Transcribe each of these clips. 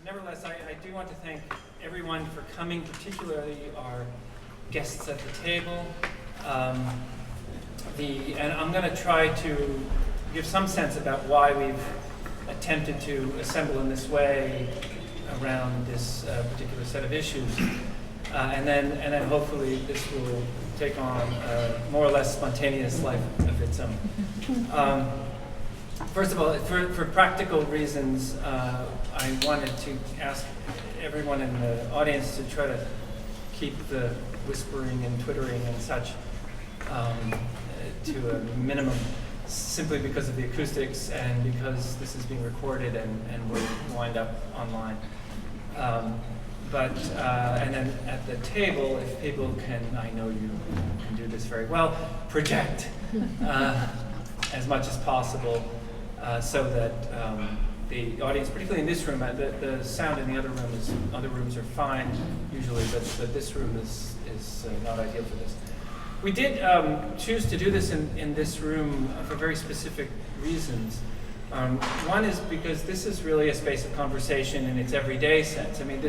But nevertheless, I do want to thank everyone for coming, particularly our guests at the table. And I'm going to try to give some sense about why we've attempted to assemble in this way around this particular set of issues. And then hopefully this will take on a more or less spontaneous life of its own. First of all, for practical reasons, I wanted to ask everyone in the audience to try to keep the whispering and twittering and such to a minimum, simply because of the acoustics and because this is being recorded and will wind up online. And then at the table, if people can, I know you can do this very well, project as much as possible so that the audience, particularly in this room, the sound in the other rooms are fine usually, but this room is not ideal for this. We did choose to do this in this room for very specific reasons. One is because this is really a space of conversation in its everyday sense. I mean,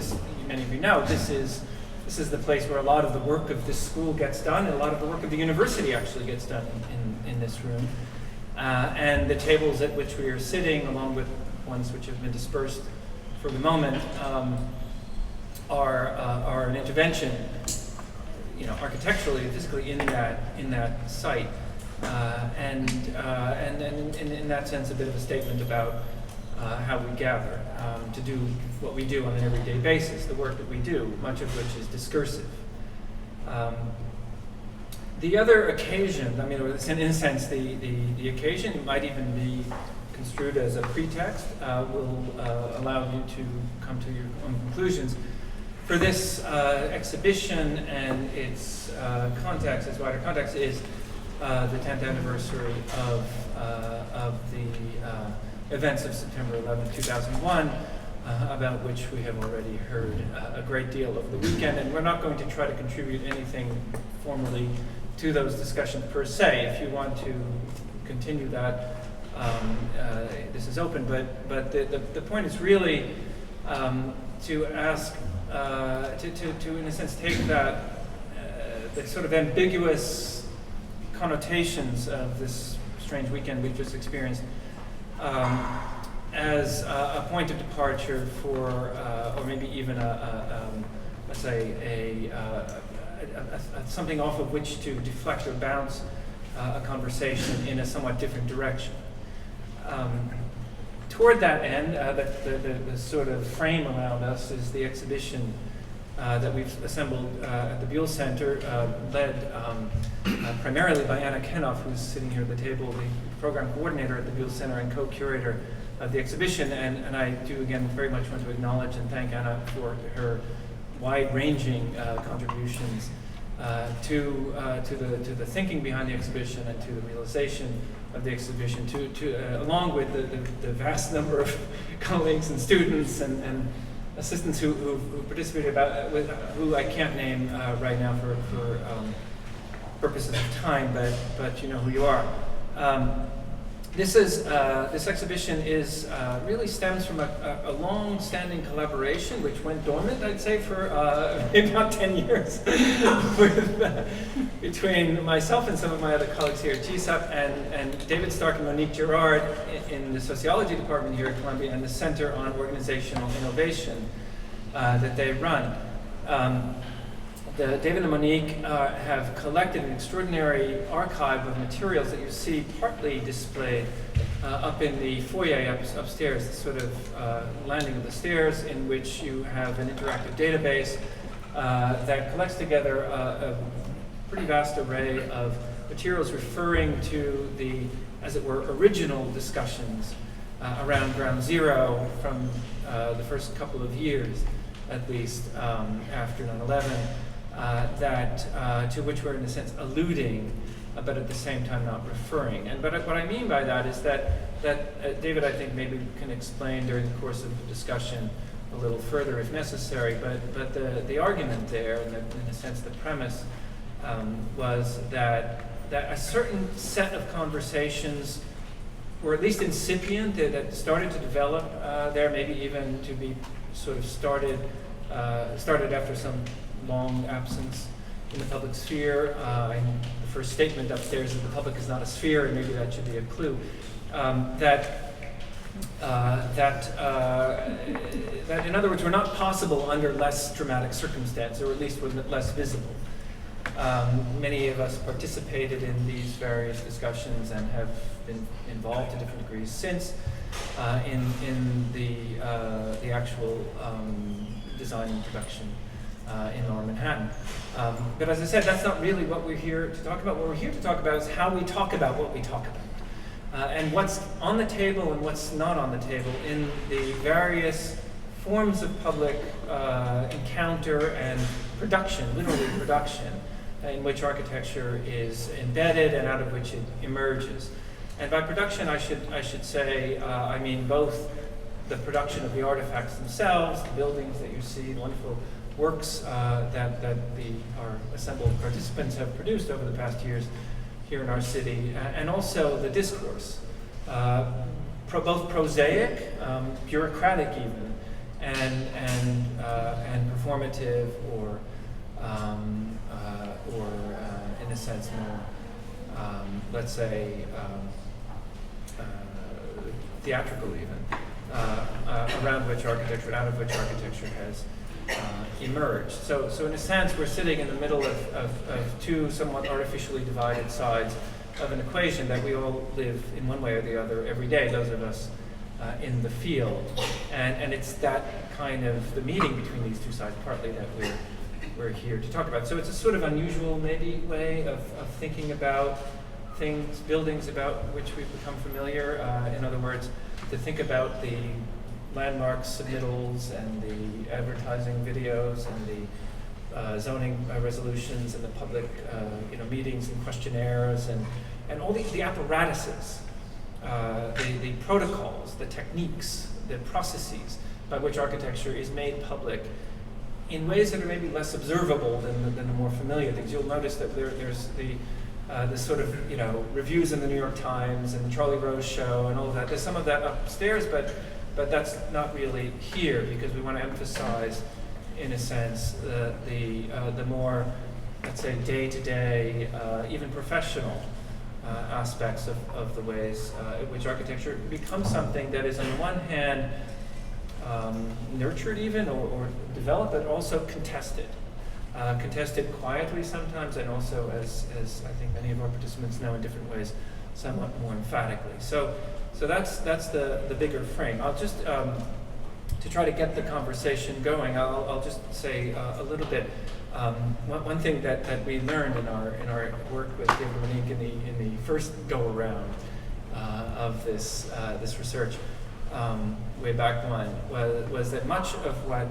many of you know, this is the place where a lot of the work of this school gets done, and a lot of the work of the university actually gets done in this room. And the tables at which we are sitting, along with ones which have been dispersed for the moment, are an intervention, architecturally and physically in that site. And in that sense, a bit of a statement about how we gather to do what we do on an everyday basis, the work that we do, much of which is discursive. The other occasion, I mean, in a sense, the occasion might even be construed as a pretext, will allow you to come to your own conclusions. For this exhibition and its context, its wider context, is the 10th anniversary of the events of September 11, 2001, about which we have already heard a great deal over the weekend, and we're not going to try to contribute anything formally to those discussions per se. If you want to continue that, this is open, but the point is really to ask, to in a sense take that, the sort of ambiguous connotations of this strange weekend we've just experienced as a point of departure for, or maybe even let's say something off of which to deflect or bounce a conversation in a somewhat different direction. Toward that end, the sort of frame around us is the exhibition that we've assembled at the Buell Center, led primarily by Anna Kenoff, who's sitting here at the table, the program coordinator at the Buell Center and co-curator of the exhibition. And I do again very much want to acknowledge and thank Anna for her wide-ranging contributions to the thinking behind the exhibition and to the realization of the exhibition, along with the vast number of colleagues and students and assistants who participated, who I can't name right now for purposes of time, but you know who you are. This exhibition really stems from a long-standing collaboration which went dormant, I'd say, for maybe about 10 years between myself and some of my other colleagues here at GSAPP and David Stark and Monique Girard in the sociology department here at Columbia and the Center on Organizational Innovation that they run. David and Monique have collected an extraordinary archive of materials that you see partly displayed up in the foyer upstairs, the sort of landing of the stairs, in which you have an interactive database that collects together a pretty vast array of materials referring to the, as it were, original discussions around Ground Zero from the first couple of years, at least, after 9/11. To which we're in a sense alluding, but at the same time not referring. But what I mean by that is that David, I think, maybe can explain during the course of the discussion a little further if necessary. But the argument there, in a sense, the premise was that a certain set of conversations were at least incipient, that started to develop there, maybe even to be sort of started after some long absence in the public sphere. The first statement upstairs is the public is not a sphere, and maybe that should be a clue. That in other words, were not possible under less dramatic circumstance, or at least were less visible. Many of us participated in these various discussions and have been involved to different degrees since in the actual design and production in Lower Manhattan. But as I said, that's not really what we're here to talk about. What we're here to talk about is how we talk about what we talk about. And what's on the table and what's not on the table in the various forms of public encounter and production, literally production, in which architecture is embedded and out of which it emerges. And by production, I should say, I mean both the production of the artifacts themselves, the buildings that you see, the wonderful works that our assembled participants have produced over the past years here in our city, and also the discourse, both prosaic, bureaucratic even, and performative, or in a sense more, let's say, theatrical even, around which architecture and out of which architecture has emerged. So in a sense, we're sitting in the middle of two somewhat artificially divided sides of an equation that we all live in one way or the other every day, those of us in the field. And it's that kind of the meeting between these two sides partly that we're here to talk about. So it's a sort of unusual maybe way of thinking about things, buildings about which we've become familiar. In other words, to think about the landmarks, submittals, and the advertising videos, and the zoning resolutions, and the public meetings and questionnaires, and all the apparatuses, the protocols, the techniques, the processes by which architecture is made public in ways that are maybe less observable than the more familiar things. You'll notice that there's the sort of reviews in the New York Times and the Charlie Rose Show and all of that. There's some of that upstairs, but that's not really here, because we want to emphasize, in a sense, the more, let's say, day-to-day, even professional aspects of the ways in which architecture becomes something that is, on the one hand, nurtured even or developed, but also contested. Contested quietly sometimes, and also, as I think many of our participants know in different ways, somewhat more emphatically. So that's the bigger frame. I'll just, to try to get the conversation going, I'll just say a little bit. One thing that we learned in our work with David Monique in the first go around of this research way back when was that much of what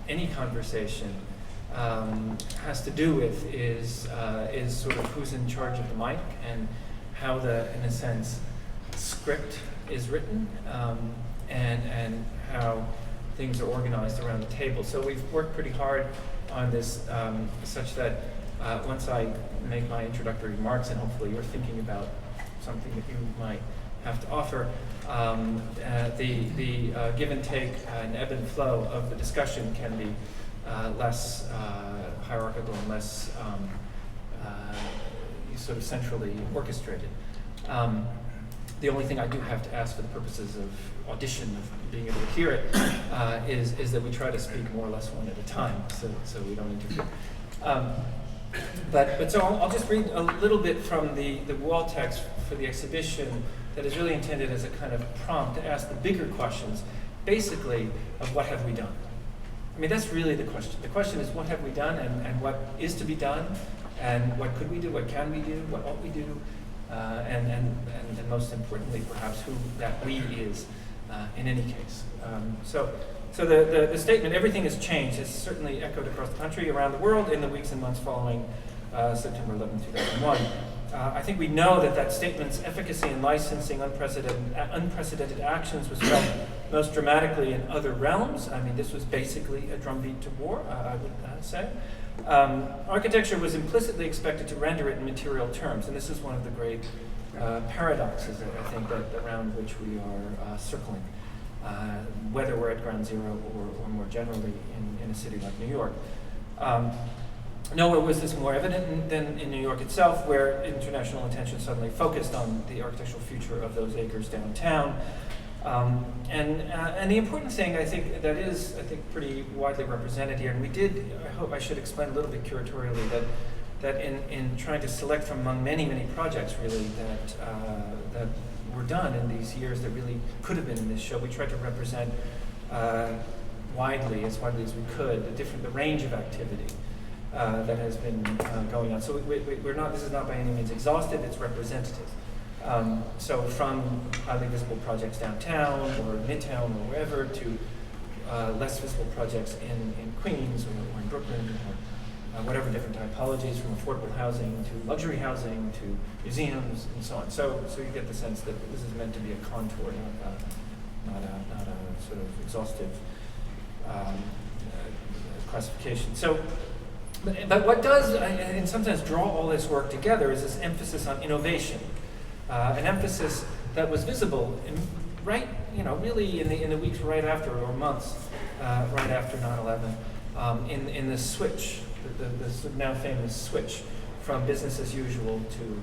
any conversation has to do with is sort of who's in charge of the mic and how in a sense, script is written, and how things are organized around the table. So we've worked pretty hard on this, such that once I make my introductory remarks, and hopefully you're thinking about something that you might have to offer, the give and take and ebb and flow of the discussion can be less hierarchical and less sort of centrally orchestrated. The only thing I do have to ask for the purposes of audition, of being able to hear it, is that we try to speak more or less one at a time, so we don't interfere. But so I'll just read a little bit from the wall text for the exhibition that is really intended as a kind of prompt to ask the bigger questions, basically, of what have we done? I mean, that's really the question. The question is, what have we done, and what is to be done, and what could we do, what can we do, what ought we do, and most importantly, perhaps, who that we is in any case. So the statement, everything has changed, has certainly echoed across the country, around the world, in the weeks and months following September 11, 2001. I think we know that statement's efficacy in licensing unprecedented actions was felt most dramatically in other realms. I mean, this was basically a drumbeat to war, I would say. Architecture was implicitly expected to render it in material terms, and this is one of the great paradoxes, I think, that around which we are circling, whether we're at ground zero or more generally in a city like New York. Nowhere was this more evident than in New York itself, where international attention suddenly focused on the architectural future of those acres downtown. And the important thing, I think, that is, pretty widely represented here, and I hope I should explain a little bit curatorially that in trying to select from among many, many projects, really, that were done in these years that really could have been in this show, we tried to represent widely as we could, the range of activity that has been going on. So this is not by any means exhaustive, it's representative. So from highly visible projects downtown or Midtown or wherever to less visible projects in Queens or in Brooklyn or whatever different typologies, from affordable housing to luxury housing to museums and so on. So you get the sense that this is meant to be a contour, not a sort of exhaustive classification. So, but what does, in some sense, draw all this work together is this emphasis on innovation. An emphasis that was visible really in the weeks right after, or months right after 9/11, in the switch, the now famous switch from business as usual to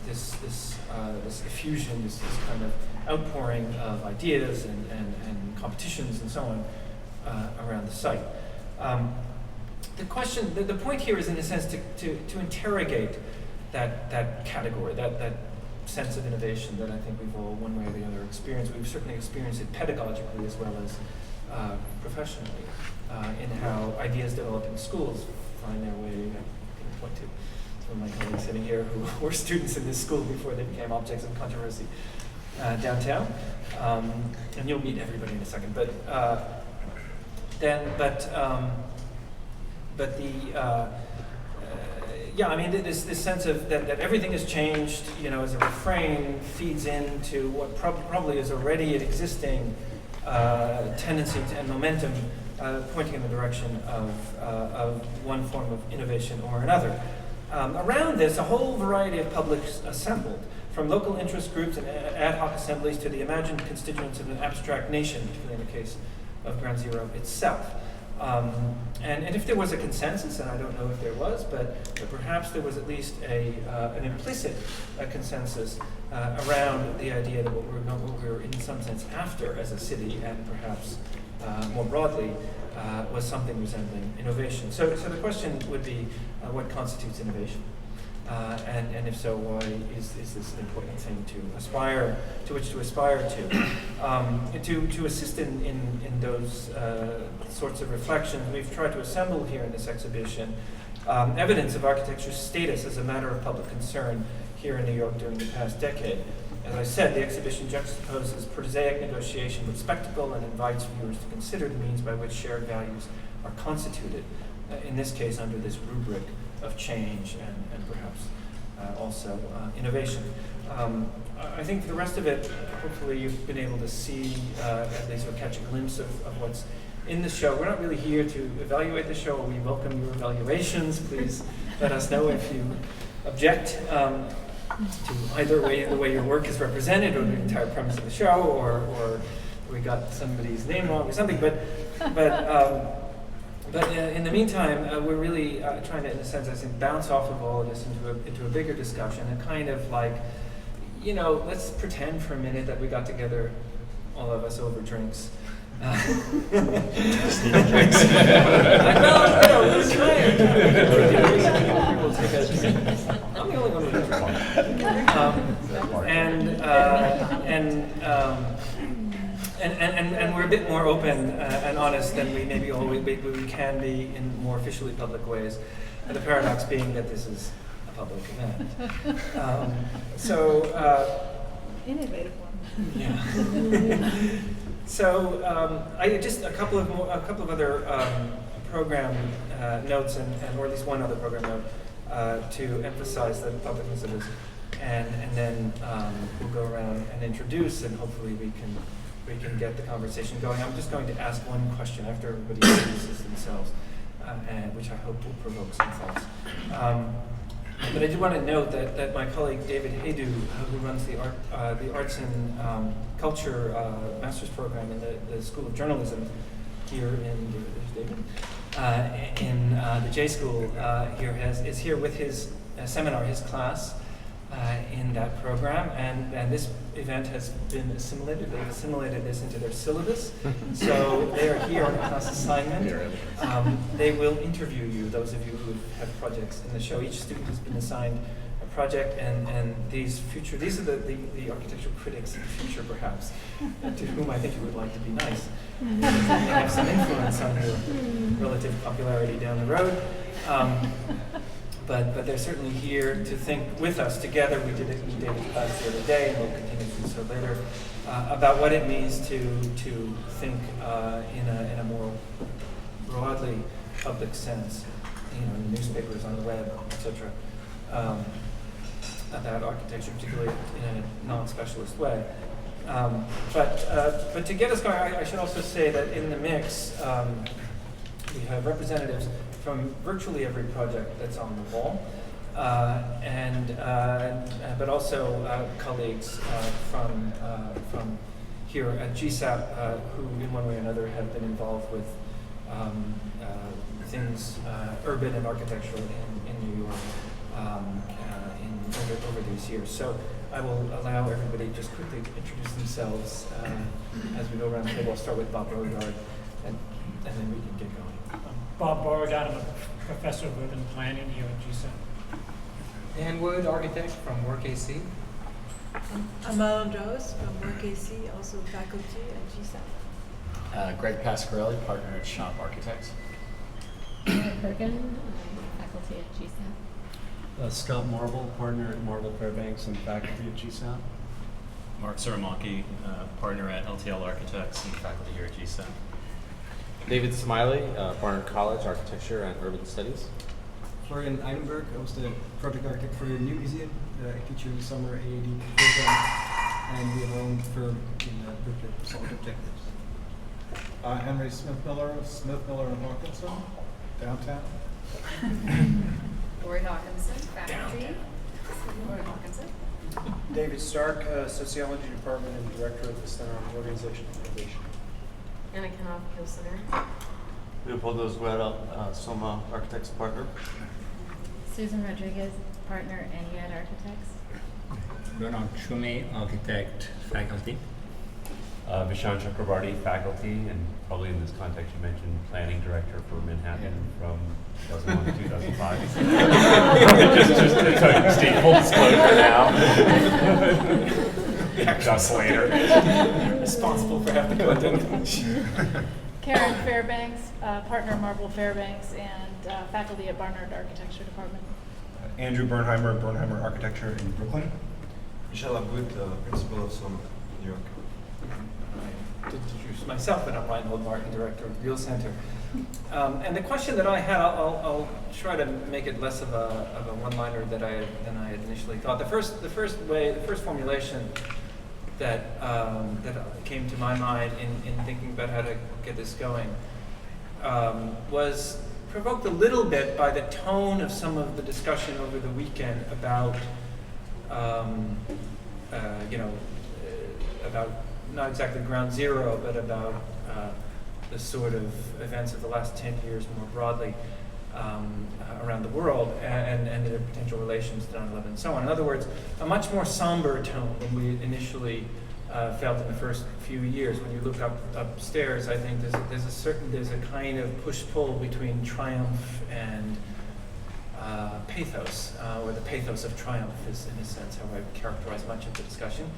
this effusion, this kind of outpouring of ideas and competitions and so on around the site. The question, the point here is, in a sense, to interrogate that category, that sense of innovation that I think we've all, one way or the other, experienced. We've certainly experienced it pedagogically as well as professionally, in how ideas develop in schools find their way. I can point to some of my colleagues sitting here who were students in this school before they became objects of controversy downtown, and you'll meet everybody in a second. This sense of that everything has changed, as a refrain, feeds into what probably is already an existing tendency and momentum pointing in the direction of one form of innovation or another. Around this, a whole variety of publics assembled, from local interest groups and ad hoc assemblies to the imagined constituents of an abstract nation, particularly in the case of Ground Zero itself. And if there was a consensus, and I don't know if there was, but perhaps there was at least an implicit consensus around the idea that what we were in some sense after as a city, and perhaps more broadly, was something resembling innovation. So the question would be, what constitutes innovation? And if so, why is this an important thing to which to aspire to? To assist in those sorts of reflections, we've tried to assemble here in this exhibition evidence of architecture's status as a matter of public concern here in New York during the past decade. As I said, the exhibition juxtaposes prosaic negotiation with spectacle and invites viewers to consider the means by which shared values are constituted, in this case under this rubric of change and perhaps also innovation. I think for the rest of it, hopefully you've been able to see, at least or catch a glimpse of what's in the show. We're not really here to evaluate the show. We welcome your evaluations. Please let us know if you object to either the way your work is represented, or the entire premise of the show, or we got somebody's name wrong or something. But in the meantime, we're really trying to, in a sense, I think, bounce off of all of this into a bigger discussion, and kind of like, let's pretend for a minute that we got together, all of us, over drinks. We're trying. I'm the only one who drinks. And we're a bit more open and honest than we maybe always we can be in more officially public ways. And the paradox being that this is a public event. Innovative one. Yeah. So I just a couple of other program notes, or at least one other program note to emphasize the publicness of this, and then we'll go around and introduce, and hopefully we can get the conversation going. I'm just going to ask one question after everybody introduces themselves, and which I hope will provoke some thoughts. But I do want to note that my colleague David Haydu, who runs the Arts and Culture Master's Program in the School of Journalism here in the J School is here with his seminar, his class in that program, and this event has been assimilated. They've assimilated this into their syllabus, so they are here on a class assignment. They will interview you, those of you who have projects in the show. Each student has been assigned a project, and these are the architectural critics of the future, perhaps, to whom I think you would like to be nice. They have some influence on your relative popularity down the road. But they're certainly here to think with us together. We did it in David's class the other day, and we'll continue to do so later, about what it means to think in a more broadly public sense, in newspapers, on the web, etc., about architecture, particularly in a non-specialist way. But to get us going, I should also say that in the mix, we have representatives from virtually every project that's on the wall, but also colleagues from here at GSAPP who, in one way or another, have been involved with things urban and architectural in New York over these years. So I will allow everybody just quickly to introduce themselves as we go around the table. I'll start with Bob Beauregard, and then we can get going. Bob Beauregard, I'm a professor of urban planning here at GSAPP. Dan Wood, architect from Work AC. I'm Alan Jones from Work AC, also faculty at GSAPP. Greg Pasquarelli, partner at Shop Architects. Anna Perkin, faculty at GSAPP. Scott Marble, partner at Marble Fairbanks and faculty at GSAPP. Mark Saramaki, partner at LTL Architects and faculty here at GSAPP. David Smiley, Barnard College, Architecture and Urban Studies. Florian Eidenberg, I was the project architect for the new museum. I teach in the summer AAD program, and we have our own firm in Brooklyn, Solid Objectives. Henry Smith-Miller of Smith-Miller and Hawkinson, downtown. Lori Hawkinson, faculty. Lori Hawkinson. David Stark, Sociology Department and Director of the Center on Organizational Innovation. Anna Kenoff, Hill Center. Leopoldo Zuera, Soma Architects partner. Susan Rodriguez, partner, Eniad Architects. Bernard Shume, architect, faculty. Vishan Chakrabarty, faculty, and probably in this context you mentioned planning director for Manhattan from 2001 to 2005. just so you can state full disclosure now. Just later. Responsible for half the content. Karen Fairbanks, partner Marble Fairbanks, and faculty at Barnard Architecture Department. Andrew Bernheimer, Bernheimer Architecture in Brooklyn. Michel Abud, principal of Soma, New York. I did introduce myself, but I'm Reinhold Martin, director of Buell Center. And the question that I had, I'll try to make it less of a one-liner than I had initially thought. The first formulation that came to my mind in thinking about how to get this going was provoked a little bit by the tone of some of the discussion over the weekend about about not exactly ground zero, but about the sort of events of the last 10 years more broadly around the world and their potential relations to 9/11 and so on. In other words, a much more somber tone than we initially felt in the first few years. When you look upstairs, I think there's a kind of push-pull between triumph and pathos, or the pathos of triumph is, in a sense, how I characterize much of the discussion.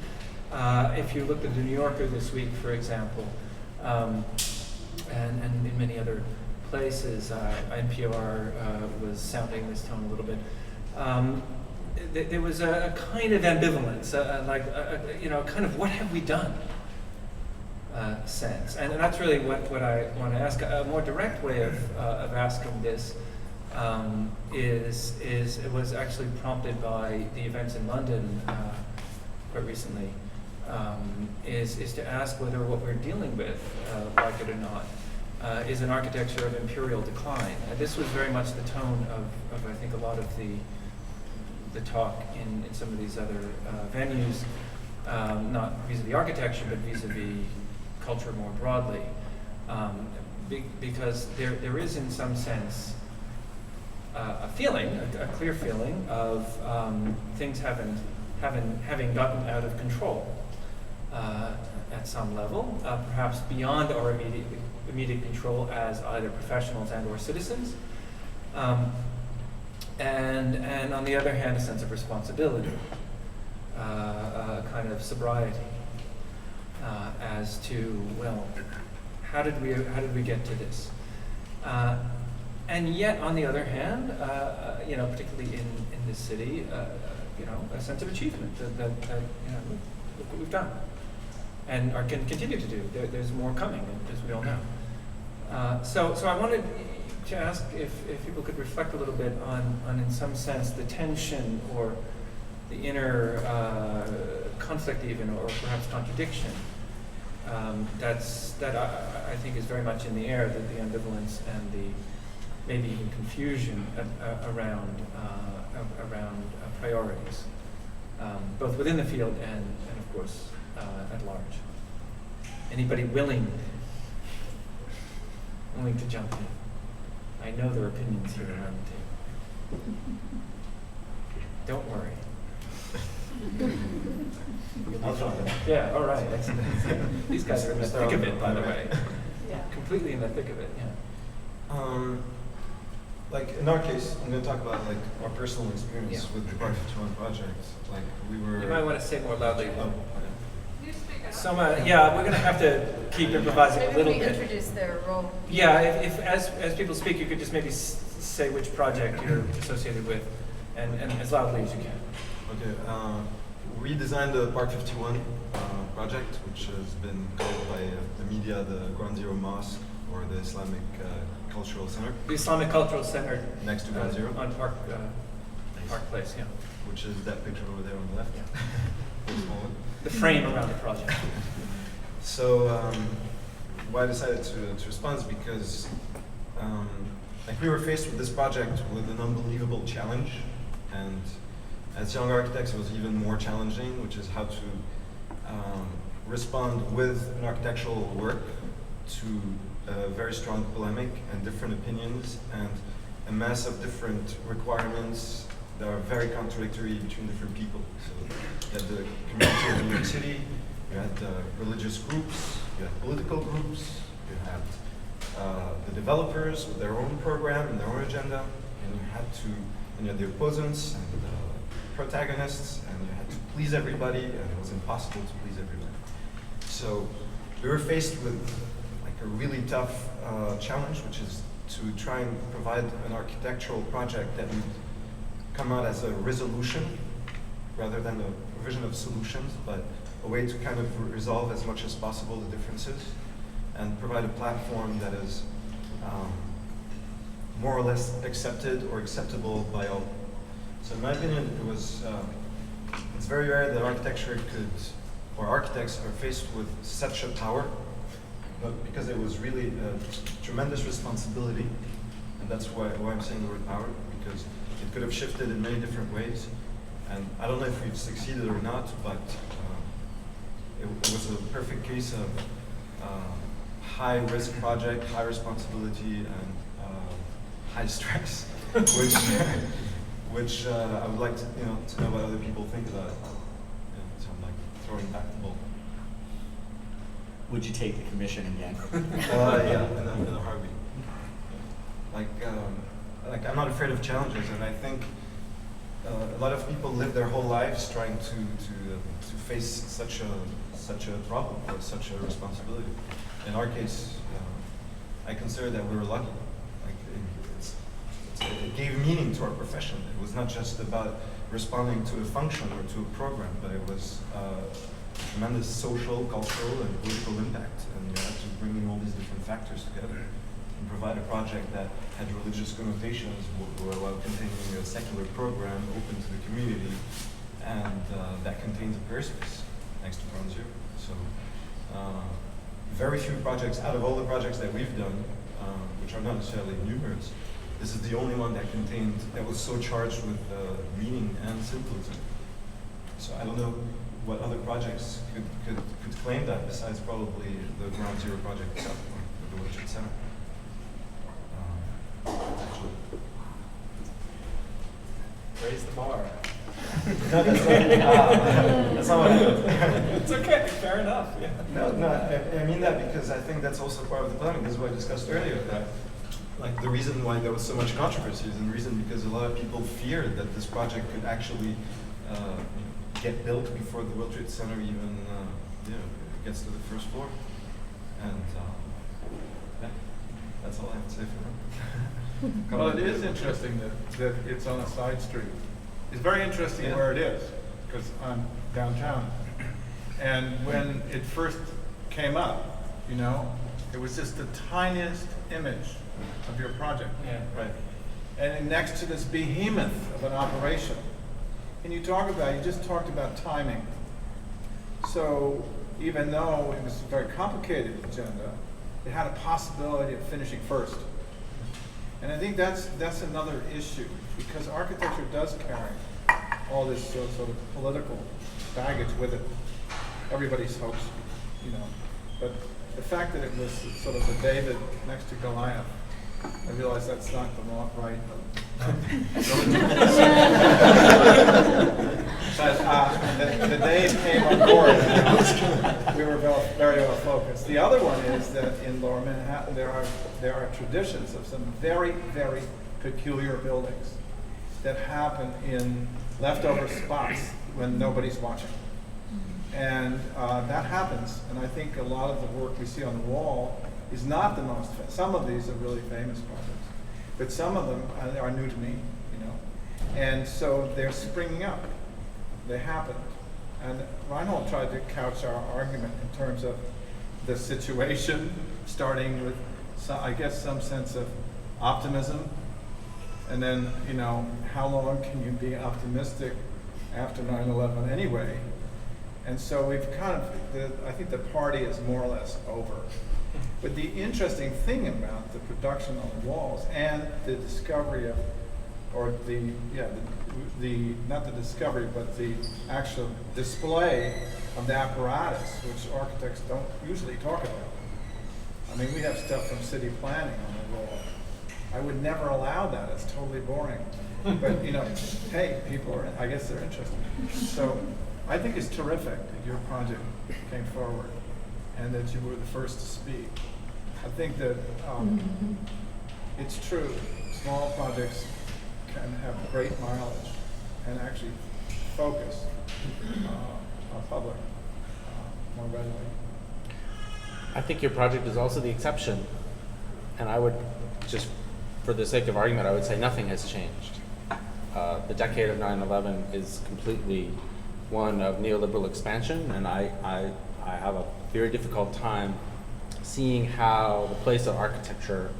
If you looked at the New Yorker this week, for example, and in many other places, NPR was sounding this tone a little bit. There was a kind of ambivalence, kind of what have we done sense, and that's really what I want to ask. A more direct way of asking this it was actually prompted by the events in London quite recently. Is to ask whether what we're dealing with, like it or not, is an architecture of imperial decline. This was very much the tone of I think a lot of the the talk in some of these other venues, not vis-a-vis architecture, but vis-a-vis culture more broadly, because there is in some sense a feeling, a clear feeling of things having gotten out of control at some level, perhaps beyond our immediate control as either professionals and or citizens, and on the other hand, a sense of responsibility, a kind of sobriety as to, well, how did we get to this? And yet, on the other hand, particularly in this city, a sense of achievement that look what we've done, and can continue to do. There's more coming, as we all know. So I wanted to ask if people could reflect a little bit on in some sense, the tension or the inner conflict, even, or perhaps contradiction. That I think is very much in the air, that the ambivalence and the maybe even confusion around priorities, both within the field and of course at large. Anybody willing to jump in? I know there are opinions here around the table. Don't worry. I'll jump in. Yeah, all right. Excellent. These guys are in the thick of it, by the way. Yeah. Completely in the thick of it, yeah. Like in our case, I'm going to talk about like our personal experience with the Park 51 project. Like we were. You might want to say more loudly. Oh, Soma, yeah, we're going to have to keep improvising a little bit. Introduce their role. Yeah, if as people speak, you could just maybe say which project you're associated with, and as loudly as you can. Okay. We designed the Park 51 project, which has been called by the media the Ground Zero Mosque or the Islamic Cultural Center. The Islamic Cultural Center next to Ground Zero on Park Place, yeah. Which is that picture over there on the left. Yeah. The frame around the project. So why I decided to respond is because like we were faced with this project with an unbelievable challenge, and as young architects it was even more challenging, which is how to respond with an architectural work to a very strong polemic and different opinions and a mass of different requirements that are very contradictory between different people. So you had the community of New York City, you had religious groups, you had political groups, you had the developers with their own program and their own agenda, and you had the opposants and the protagonists, and you had to please everybody, and it was impossible to please everybody. So we were faced with like a really tough challenge, which is to try and provide an architectural project that would come out as a resolution rather than a provision of solutions, but a way to kind of resolve as much as possible the differences and provide a platform that is more or less accepted or acceptable by all. So in my opinion, it's very rare that architecture or architects are faced with such a power, but because it was really a tremendous responsibility, and that's why I'm saying the word power, because it could have shifted in many different ways. And I don't know if we've succeeded or not, but it was a perfect case of high risk project, high responsibility, and high stress, which I would like to know what other people think about it. So I'm like throwing back the ball. Would you take the commission again? Yeah, in a heartbeat. Like I'm not afraid of challenges, and I think a lot of people live their whole lives trying to face such a problem or such a responsibility. In our case, I consider that we were lucky. It gave meaning to our profession. It was not just about responding to a function or to a program, but it was tremendous social, cultural, and political impact. And you had to bring in all these different factors together and provide a project that had religious connotations while containing a secular program open to the community, and that contains a airspace next to Ground Zero. So very few projects, out of all the projects that we've done, which are not necessarily numerous, this is the only one that was so charged with meaning and symbolism. So I don't know what other projects could claim that besides probably the Ground Zero project itself, or the World Trade Center. Actually. Raise the bar. No, that's not what I meant. It's okay, fair enough. Yeah. No, I mean that because I think that's also part of the planning. This is what I discussed earlier, that like the reason why there was so much controversy is the reason because a lot of people feared that this project could actually get built before the World Trade Center even gets to the first floor. And yeah, that's all I have to say for now. Well, it is interesting that it's on a side street. It's very interesting where it is, because I'm downtown. And when it first came up, you know, it was just the tiniest image of your project. Yeah. Right. And next to this behemoth of an operation. And you just talked about timing. So even though it was a very complicated agenda, it had a possibility of finishing first. And I think that's another issue, because architecture does carry all this sort of political baggage with it. Everybody's hopes, you know. But the fact that it was sort of a David next to Goliath, I realize that's not the right. But the Dave came on board, and we were very well focused. The other one is that in Lower Manhattan there are traditions of some very, very peculiar buildings that happen in leftover spots when nobody's watching. And that happens, and I think a lot of the work we see on the wall is not the most, some of these are really famous projects, but some of them are new to me, you know. And so they're springing up. They happened. And Reinhold tried to couch our argument in terms of the situation, starting with, I guess, some sense of optimism. And then, you know, how long can you be optimistic after 9/11 anyway? And so we've kind of, I think the party is more or less over. But the interesting thing about the production on the walls and the discovery of, or not the discovery, but the actual display of the apparatus, which architects don't usually talk about. I mean, we have stuff from city planning on the wall. I would never allow that, it's totally boring. But, you know, hey, people are, I guess they're interested. So I think it's terrific that your project came forward and that you were the first to speak. I think that it's true, small projects can have great mileage and actually focus our public more readily. I think your project is also the exception, and I would just, for the sake of argument, I would say nothing has changed. The decade of 9/11 is completely one of neoliberal expansion, and I have a very difficult time seeing how the place of architecture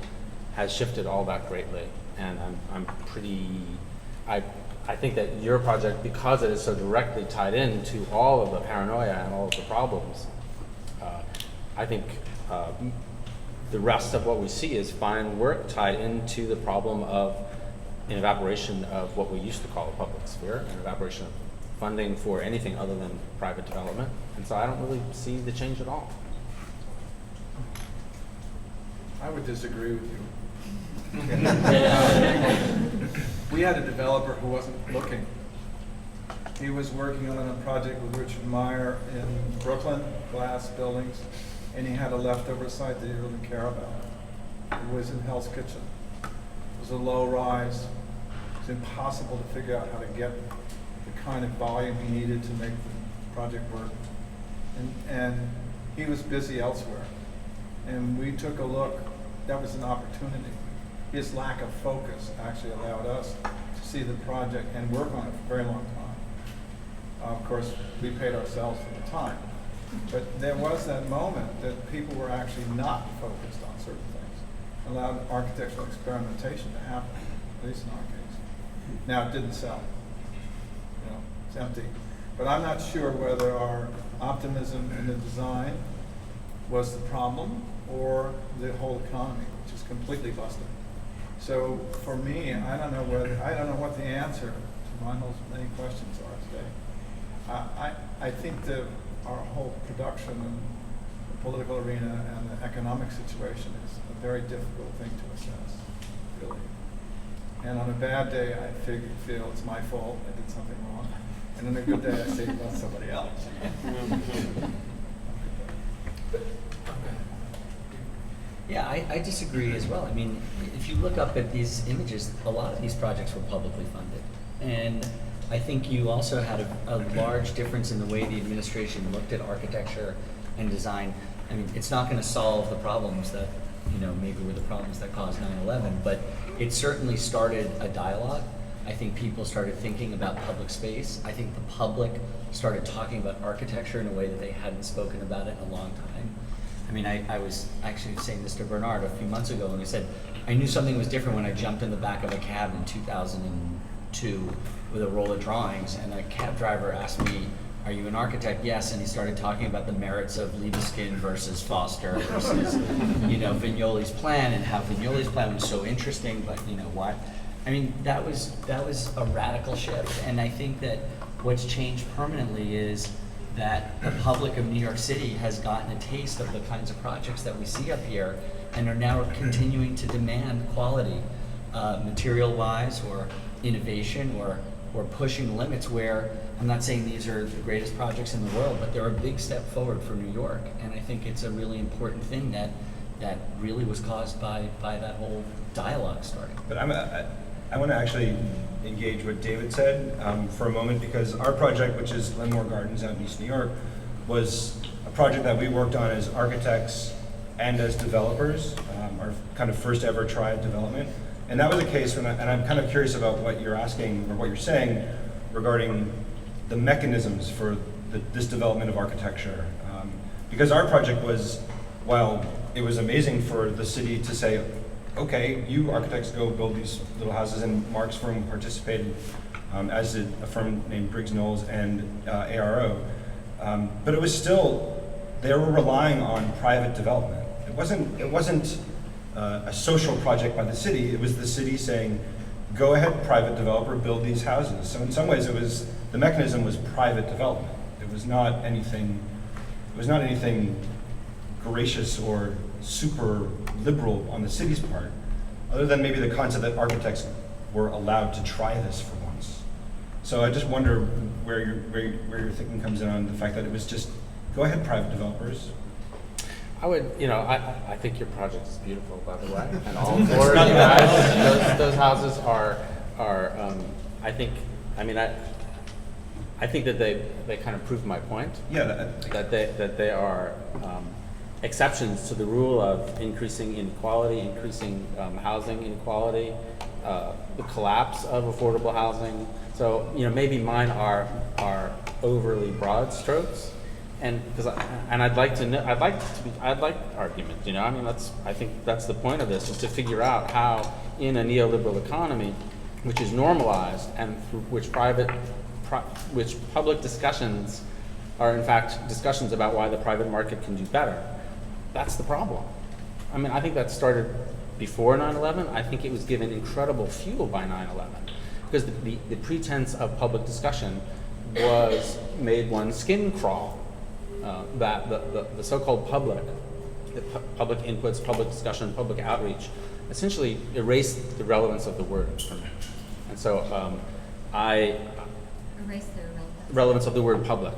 has shifted all that greatly. And I think that your project, because it is so directly tied into all of the paranoia and all of the problems, I think the rest of what we see is fine work tied into the problem of an evaporation of what we used to call the public sphere, an evaporation of funding for anything other than private development. And so I don't really see the change at all. I would disagree with you. We had a developer who wasn't looking. He was working on a project with Richard Meyer in Brooklyn, glass buildings, and he had a leftover site that he didn't care about. It was in Hell's Kitchen. It was a low rise. It was impossible to figure out how to get the kind of volume he needed to make the project work. And he was busy elsewhere. And we took a look. That was an opportunity. His lack of focus actually allowed us to see the project and work on it for a very long time. Of course, we paid ourselves for the time. But there was that moment that people were actually not focused on certain things, allowed architectural experimentation to happen, at least in our case. Now, it didn't sell. You know, it's empty. But I'm not sure whether our optimism in the design was the problem or the whole economy, which is completely busted. So for me, I don't know what the answer to Ronald's many questions are today. I think that our whole production and the political arena and the economic situation is a very difficult thing to assess, really. And on a bad day, I feel it's my fault, I did something wrong. And on a good day, I say, well, somebody else. Yeah, I disagree as well. I mean, if you look up at these images, a lot of these projects were publicly funded. And I think you also had a large difference in the way the administration looked at architecture and design. I mean, it's not going to solve the problems that, maybe were the problems that caused 9/11, but it certainly started a dialogue. I think people started thinking about public space. I think the public started talking about architecture in a way that they hadn't spoken about it in a long time. I mean, I was actually saying this to Bernard a few months ago when he said, I knew something was different when I jumped in the back of a cab in 2002 with a roll of drawings, and a cab driver asked me, are you an architect? Yes, and he started talking about the merits of Libeskind versus Foster versus, Vignoli's plan, and how Vignoli's plan was so interesting, but what? I mean, that was a radical shift, and I think that what's changed permanently is that the public of New York City has gotten a taste of the kinds of projects that we see up here and are now continuing to demand quality, material-wise or innovation or pushing limits where, I'm not saying these are the greatest projects in the world, but they're a big step forward for New York. And I think it's a really important thing that really was caused by that whole dialogue starting. But I want to actually engage what David said for a moment, because our project, which is Lenmore Gardens out in East New York, was a project that we worked on as architects and as developers, our kind of first ever try at development. And that was a case when, and I'm kind of curious about what you're asking or what you're saying regarding the mechanisms for this development of architecture. Because our project was, while it was amazing for the city to say, okay, you architects go build these little houses, and Mark's firm participated, as did a firm named Briggs Knowles and ARO. But it was still, they were relying on private development. It wasn't a social project by the city. It was the city saying, go ahead, private developer, build these houses. So in some ways, the mechanism was private development. It was not anything gracious or super liberal on the city's part, other than maybe the concept that architects were allowed to try this for once. So I just wonder where your thinking comes in on the fact that it was just, go ahead, private developers. I would, I think your project is beautiful, by the way, and all four of you guys, those houses are, I think that they kind of prove my point. Yeah. That they are exceptions to the rule of increasing inequality, increasing housing inequality, the collapse of affordable housing. So maybe mine are overly broad strokes, and I'd like argument. I think that's the point of this, is to figure out how in a neoliberal economy, which is normalized and through which public discussions are in fact discussions about why the private market can do better. That's the problem. I think that started before 9/11. I think it was given incredible fuel by 9/11, because the pretense of public discussion made one's skin crawl. That the so-called public inputs, public discussion, public outreach, essentially erased the relevance of the word for me. And so I Erase the relevance of the word public,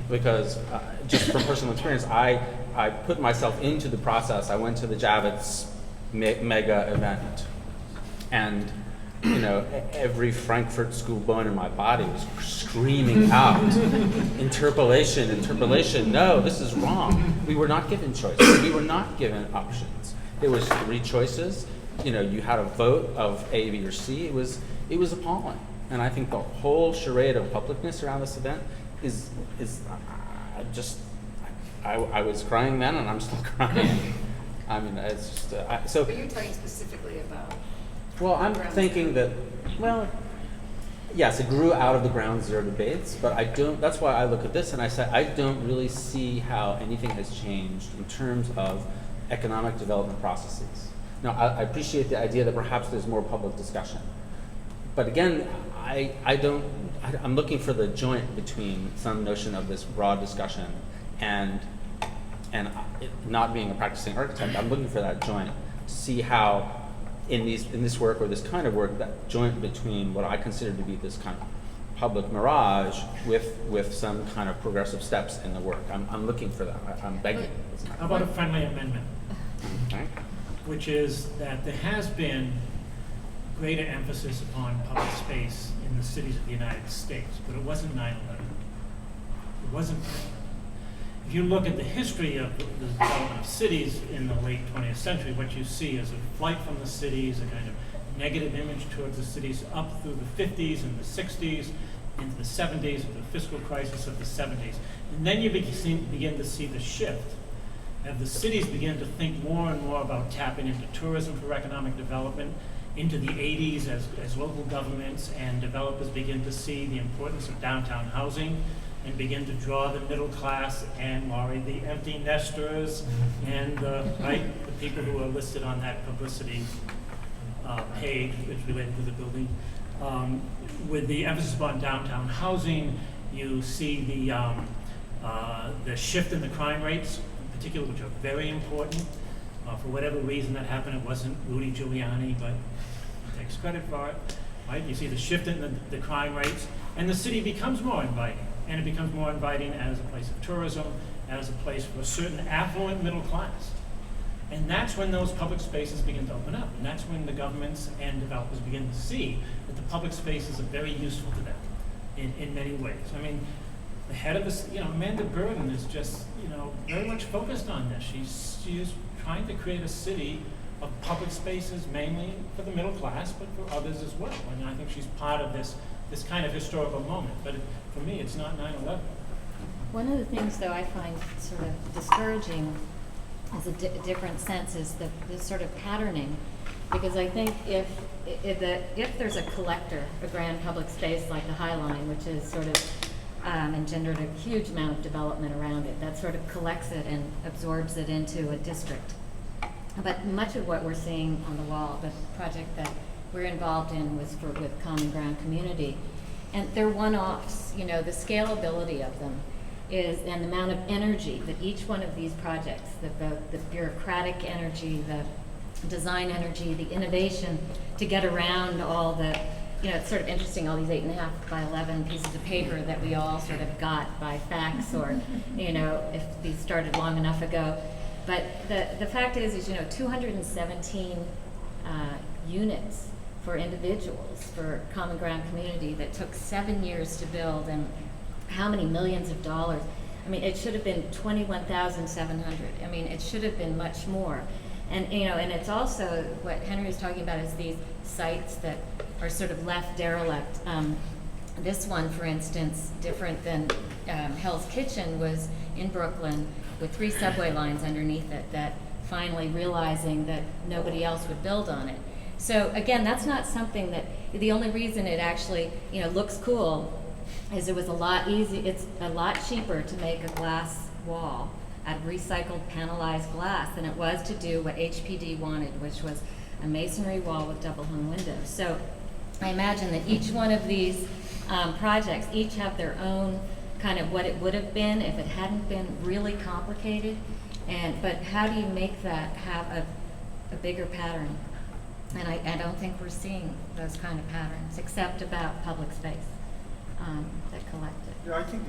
because just from personal experience, I put myself into the process. I went to the Javits mega event, and every Frankfurt School bone in my body was screaming out, interpolation, no, this is wrong. We were not given choices. We were not given options. There was 3 choices. You had a vote of A, B, or C. It was appalling. And I think the whole charade of publicness around this event is I was crying then, and I'm still crying. It's just so. But you're talking specifically about. Well, I'm thinking that, yes, it grew out of the ground zero debates, but that's why I look at this and I say, I don't really see how anything has changed in terms of economic development processes. I appreciate the idea that perhaps there's more public discussion. But again, I'm looking for the joint between some notion of this broad discussion and not being a practicing architect. I'm looking for that joint to see how in this work or this kind of work, that joint between what I consider to be this kind of public mirage with some kind of progressive steps in the work. I'm looking for that. I'm begging. How about a friendly amendment? Okay. Which is that there has been greater emphasis upon public space in the cities of the United States, but it wasn't 9/11. It wasn't. If you look at the history of the development of cities in the late 20th century, what you see is a flight from the cities, a kind of negative image towards the cities up through the 50s and the 60s, into the 70s, with the fiscal crisis of the 70s. And then you begin to see the shift. And the cities begin to think more and more about tapping into tourism for economic development. Into the 80s, as local governments and developers begin to see the importance of downtown housing and begin to draw the middle class and, Laurie, the empty nesters and the people who are listed on that publicity page that's related to the building. With the emphasis upon downtown housing, you see the shift in the crime rates, in particular, which are very important. For whatever reason that happened, it wasn't Rudy Giuliani, but he takes credit for it. Right? You see the shift in the crime rates, and the city becomes more inviting. And it becomes more inviting as a place of tourism, as a place for a certain affluent middle class. And that's when those public spaces begin to open up. And that's when the governments and developers begin to see that the public spaces are very useful to them in many ways. I mean, the head of this, Amanda Burden is just, very much focused on this. She's trying to create a city of public spaces, mainly for the middle class, but for others as well. And I think she's part of this kind of historical moment. But for me, it's not 9/11. One of the things, though, I find sort of discouraging as a different sense is the sort of patterning. Because I think if there's a collector, a grand public space like the High Line, which is sort of engendered a huge amount of development around it, that sort of collects it and absorbs it into a district. But much of what we're seeing on the wall, the project that we're involved in was with Common Ground Community. And they're one-offs, the scalability of them and the amount of energy that each one of these projects, the bureaucratic energy, the design energy, the innovation to get around all the, it's sort of interesting, all these 8.5 by 11 pieces of paper that we all sort of got by fax or, if these started long enough ago. But the fact is 217 units for individuals, for Common Ground Community that took 7 years to build and how many millions of dollars. I mean, it should have been 21,700. I mean, it should have been much more. And, and it's also what Henry was talking about is these sites that are sort of left derelict. This one, for instance, different than Hell's Kitchen, was in Brooklyn with 3 subway lines underneath it that finally realizing that nobody else would build on it. So again, that's not something that, the only reason it actually, looks cool is it was it's a lot cheaper to make a glass wall out of recycled panelized glass than it was to do what HPD wanted, which was a masonry wall with double hung windows. So I imagine that each one of these projects each have their own kind of what it would have been if it hadn't been really complicated. But how do you make that have a bigger pattern? And I don't think we're seeing those kind of patterns, except about public space that collect it. I think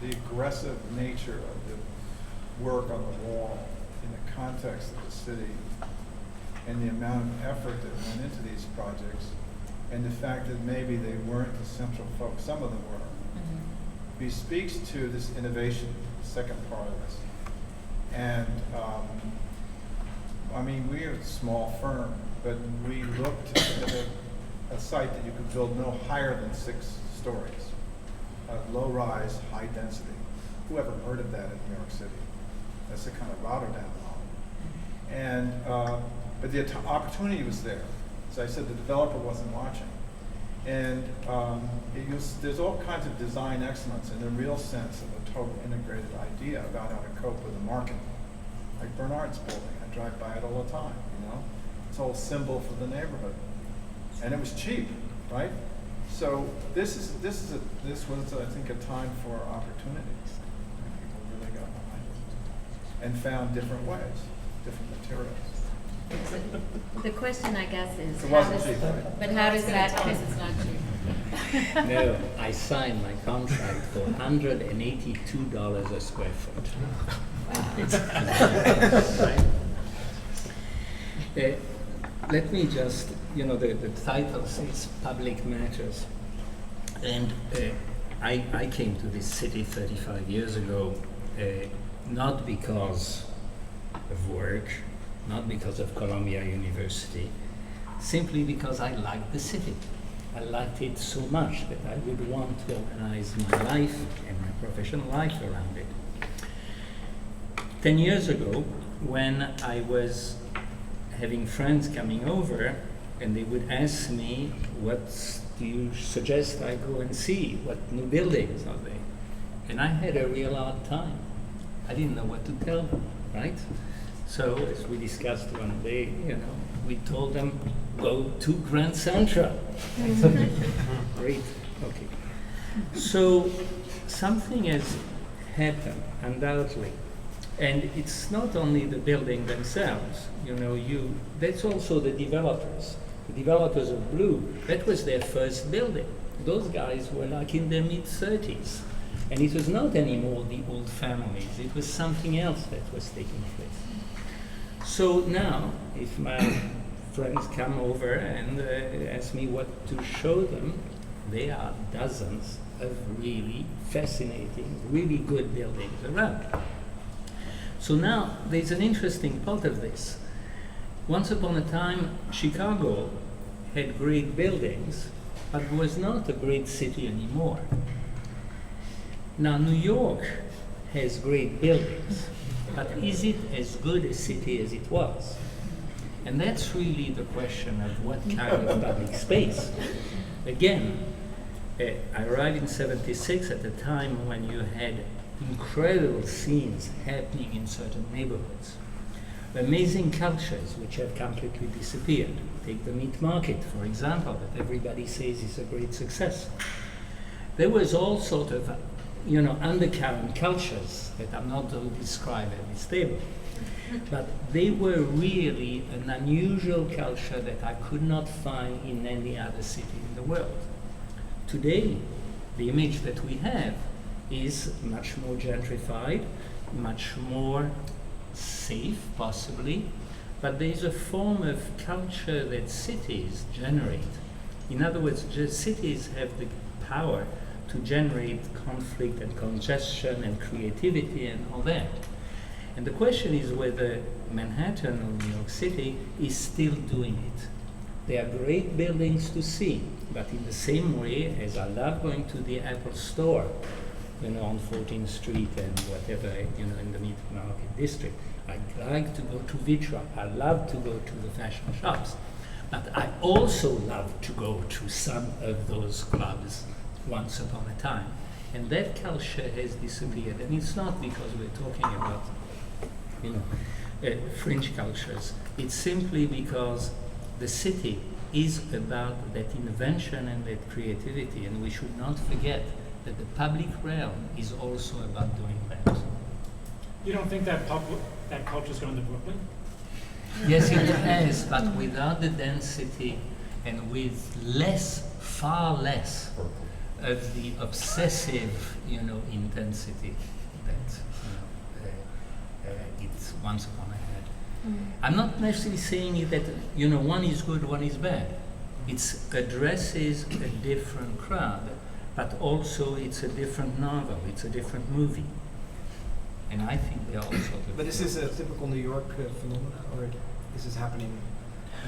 the aggressive nature of the work on the wall in the context of the city and the amount of effort that went into these projects and the fact that maybe they weren't the central focus, some of them were, bespeaks to this innovation, second part of this. And we're a small firm, but we looked at a site that you could build no higher than 6 stories, low rise, high density. Whoever heard of that in New York City? That's the kind of Rotterdam model. And but the opportunity was there. As I said, the developer wasn't watching. And there's all kinds of design excellence in the real sense of a total integrated idea about how to cope with the market. Like Bernard's building, drive by it all the time, you know? It's a whole symbol for the neighborhood. And it was cheap, right? So this was, I think, a time for opportunities. And people really got behind it and found different ways, different materials. The question, I guess, is It how wasn't does, cheap, right? but how does that, Tell us it's not cheap. No, I signed my contract for $182 a square foot. Let me just, the title says Public Matters. And I came to this city 35 years ago, not because of work, not because of Columbia University, simply because I liked the city. I liked it so much that I would want to organize my life and my professional life around it. 10 years ago, when I was having friends coming over, and they would ask me, what do you suggest I go and see? What new buildings are there? And I had a real hard time. I didn't know what to tell them, right? So as we discussed one day, we told them, go to Grand Central. Great, okay. So something has happened, undoubtedly. And it's not only the building themselves, that's also the developers. The developers of Blue, that was their first building. Those guys were like in their mid-30s. And it was not anymore the old families, it was something else that was taking place. So now, if my friends come over and ask me what to show them, there are dozens of really fascinating, really good buildings around. So now, there's an interesting part of this. Once upon a time, Chicago had great buildings, but was not a great city anymore. Now, New York has great buildings, but is it as good a city as it was? And that's really the question of what kind of public space. Again, I arrived in '76 at a time when you had incredible scenes happening in certain neighborhoods. Amazing cultures which have completely disappeared. Take the meat market, for example, that everybody says is a great success. There was all sort of, undercurrent cultures that I'm not going to describe at this table. But they were really an unusual culture that I could not find in any other city in the world. Today, the image that we have is much more gentrified, much more safe, possibly, but there's a form of culture that cities generate. In other words, cities have the power to generate conflict and congestion and creativity and all that. And the question is whether Manhattan or New York City is still doing it. They are great buildings to see, but in the same way as I love going to the Apple store, on 14th Street and whatever, in the meat market district. I like to go to Vitra. I love to go to the fashion shops. But I also love to go to some of those clubs once upon a time. And that culture has disappeared. And it's not because we're talking about, fringe cultures. It's simply because the city is about that invention and that creativity. And we should not forget that the public realm is also about doing that. You don't think that culture's gone to Brooklyn? Yes, it has, but without the density and with far less of the obsessive, intensity that it's once upon a had. I'm not necessarily saying that one is good, one is bad. It addresses a different crowd, but also it's a different novel, it's a different movie. And I think they are all sort of... But is this a typical New York phenomena, or is this happening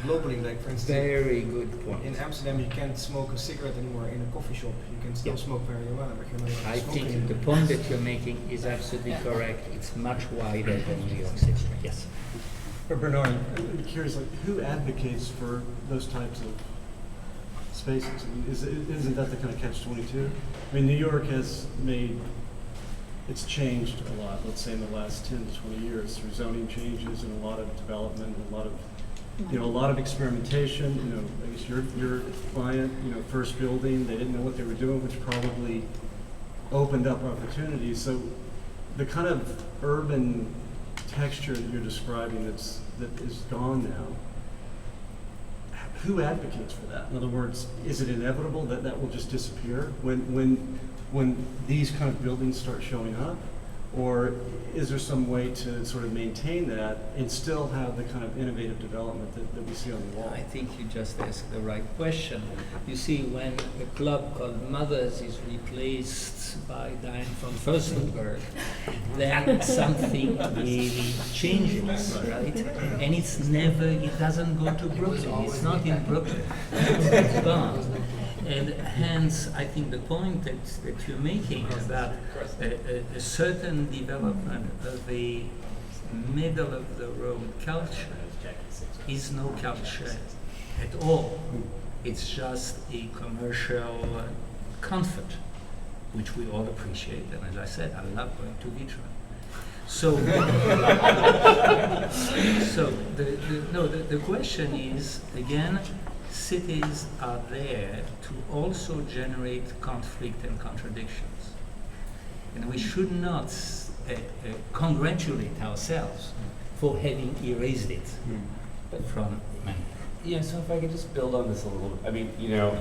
globally? Like, for instance, very good point. In Amsterdam, you can't smoke a cigarette anymore in a coffee shop. You can still smoke marijuana, but you're not allowed to smoke it. I think the point that you're making is absolutely correct. It's much wider than New York City. Yes. But Bernard, I'm curious, who advocates for those types of spaces? I mean, isn't that the kind of catch-22? I mean, New York has made it's changed a lot, let's say in the last 10 to 20 years, through zoning changes and a lot of development, and a lot of, you know, a lot of experimentation. You know, I guess your client, you know, first building, they didn't know what they were doing, which probably opened up opportunities. So the kind of urban texture that you're describing that is gone now, who advocates for that? In other words, is it inevitable that that will just disappear when these kind of buildings start showing up? Or is there some way to sort of maintain that and still have the kind of innovative development that we see on the wall? I think you just asked the right question. You see, when a club called Mothers is replaced by Diane von Furstenberg, then something really changes, right? And it doesn't go to Brooklyn. It's not in Brooklyn. It's gone. And hence, I think the point that you're making about a certain development of a middle-of-the-road culture is no culture at all. It's just a commercial comfort, which we all appreciate. And as I said, I love going to Vitra. So, the question is, again, cities are there to also generate conflict and contradictions. And we should not congratulate ourselves for having erased it from Manhattan. Yeah, so if I could just build on this a little, I mean, you know,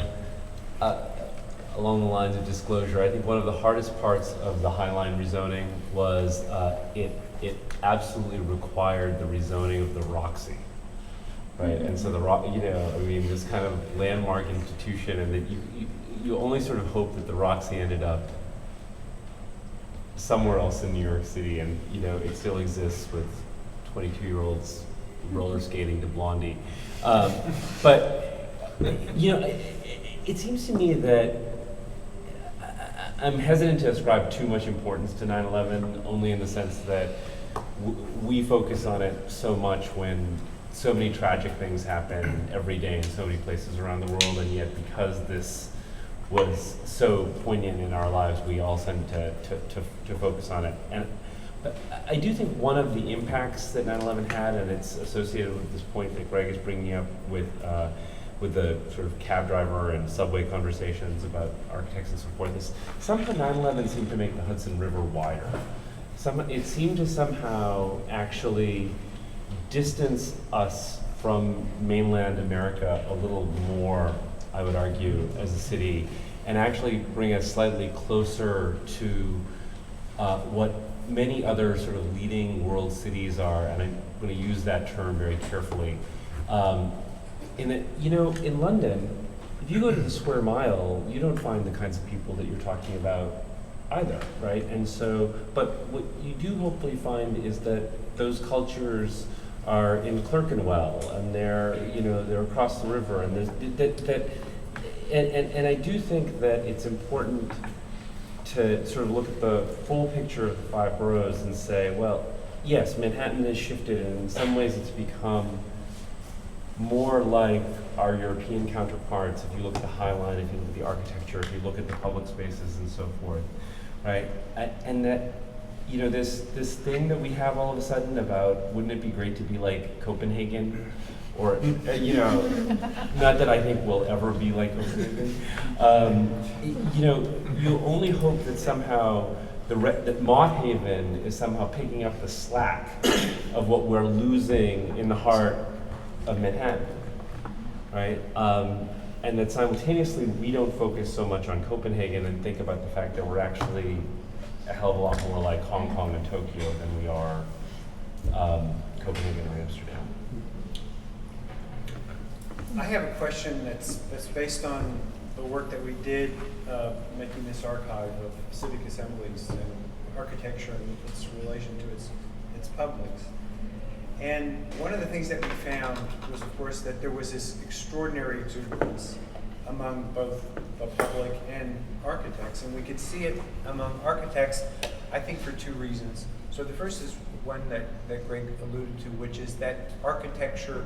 along the lines of disclosure, I think one of the hardest parts of the Highline rezoning was it absolutely required the rezoning of the Roxy. Right, and so this kind of landmark institution, and that you only sort of hope that the Roxy ended up somewhere else in New York City, and you know it still exists with 22-year-olds roller skating to Blondie. But you know, it seems to me that I'm hesitant to ascribe too much importance to 9/11, only in the sense that we focus on it so much when so many tragic things happen every day in so many places around the world, and yet because this was so poignant in our lives, we all tend to focus on it. And but I do think one of the impacts that 9/11 had, and it's associated with this point that Greg is bringing up with the sort of cab driver and subway conversations about architects and so forth, is somehow 9/11 seemed to make the Hudson River wider. It seemed to somehow actually distance us from mainland America a little more, I would argue, as a city, and actually bring us slightly closer to what many other sort of leading world cities are, and I'm going to use that term very carefully. In that, you know, in London, if you go to the Square Mile, you don't find the kinds of people that you're talking about either, right? And so, but what you do hopefully find is that those cultures are in Clerkenwell, and they're across the river, and and I do think that it's important to sort of look at the full picture of the 5 boroughs and say, well, yes, Manhattan has shifted, and in some ways it's become more like our European counterparts. If you look at the High Line, if you look at the architecture, if you look at the public spaces and so forth, right? And that, you know, this thing that we have all of a sudden about, wouldn't it be great to be like Copenhagen? Or, you know, not that I think we'll ever be like Copenhagen. You know, you only hope that somehow that Mott Haven is somehow picking up the slack of what we're losing in the heart of Manhattan, right? And that simultaneously we don't focus so much on Copenhagen and think about the fact that we're actually a hell of a lot more like Hong Kong and Tokyo than we are Copenhagen or Amsterdam. I have a question that's based on the work that we did making this archive of civic assemblies and architecture and its relation to its publics. And one of the things that we found was, of course, that there was this extraordinary exuberance among both the public and architects. And we could see it among architects, I think, for 2 reasons. So the first is one that Greg alluded to, which is that architecture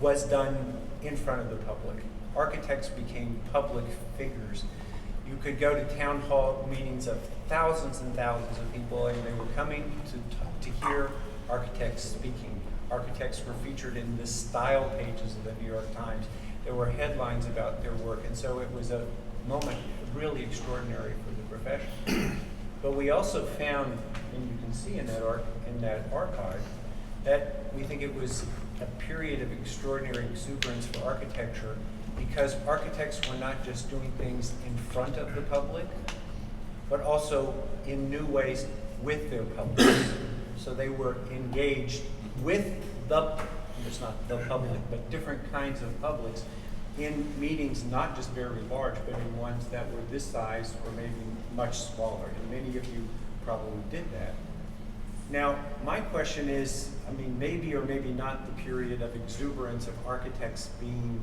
was done in front of the public. Architects became public figures. You could go to town hall meetings of thousands and thousands of people, and they were coming to hear architects speaking. Architects were featured in the style pages of the New York Times. There were headlines about their work, and so it was a moment really extraordinary for the profession. But we also found, and you can see in that archive, that we think it was a period of extraordinary exuberance for architecture, because architects were not just doing things in front of the public, but also in new ways with their public. So they were engaged with it's not the public, but different kinds of publics in meetings, not just very large, but in ones that were this size or maybe much smaller. And many of you probably did that. Now, my question is, I mean, maybe or maybe not the period of exuberance of architects being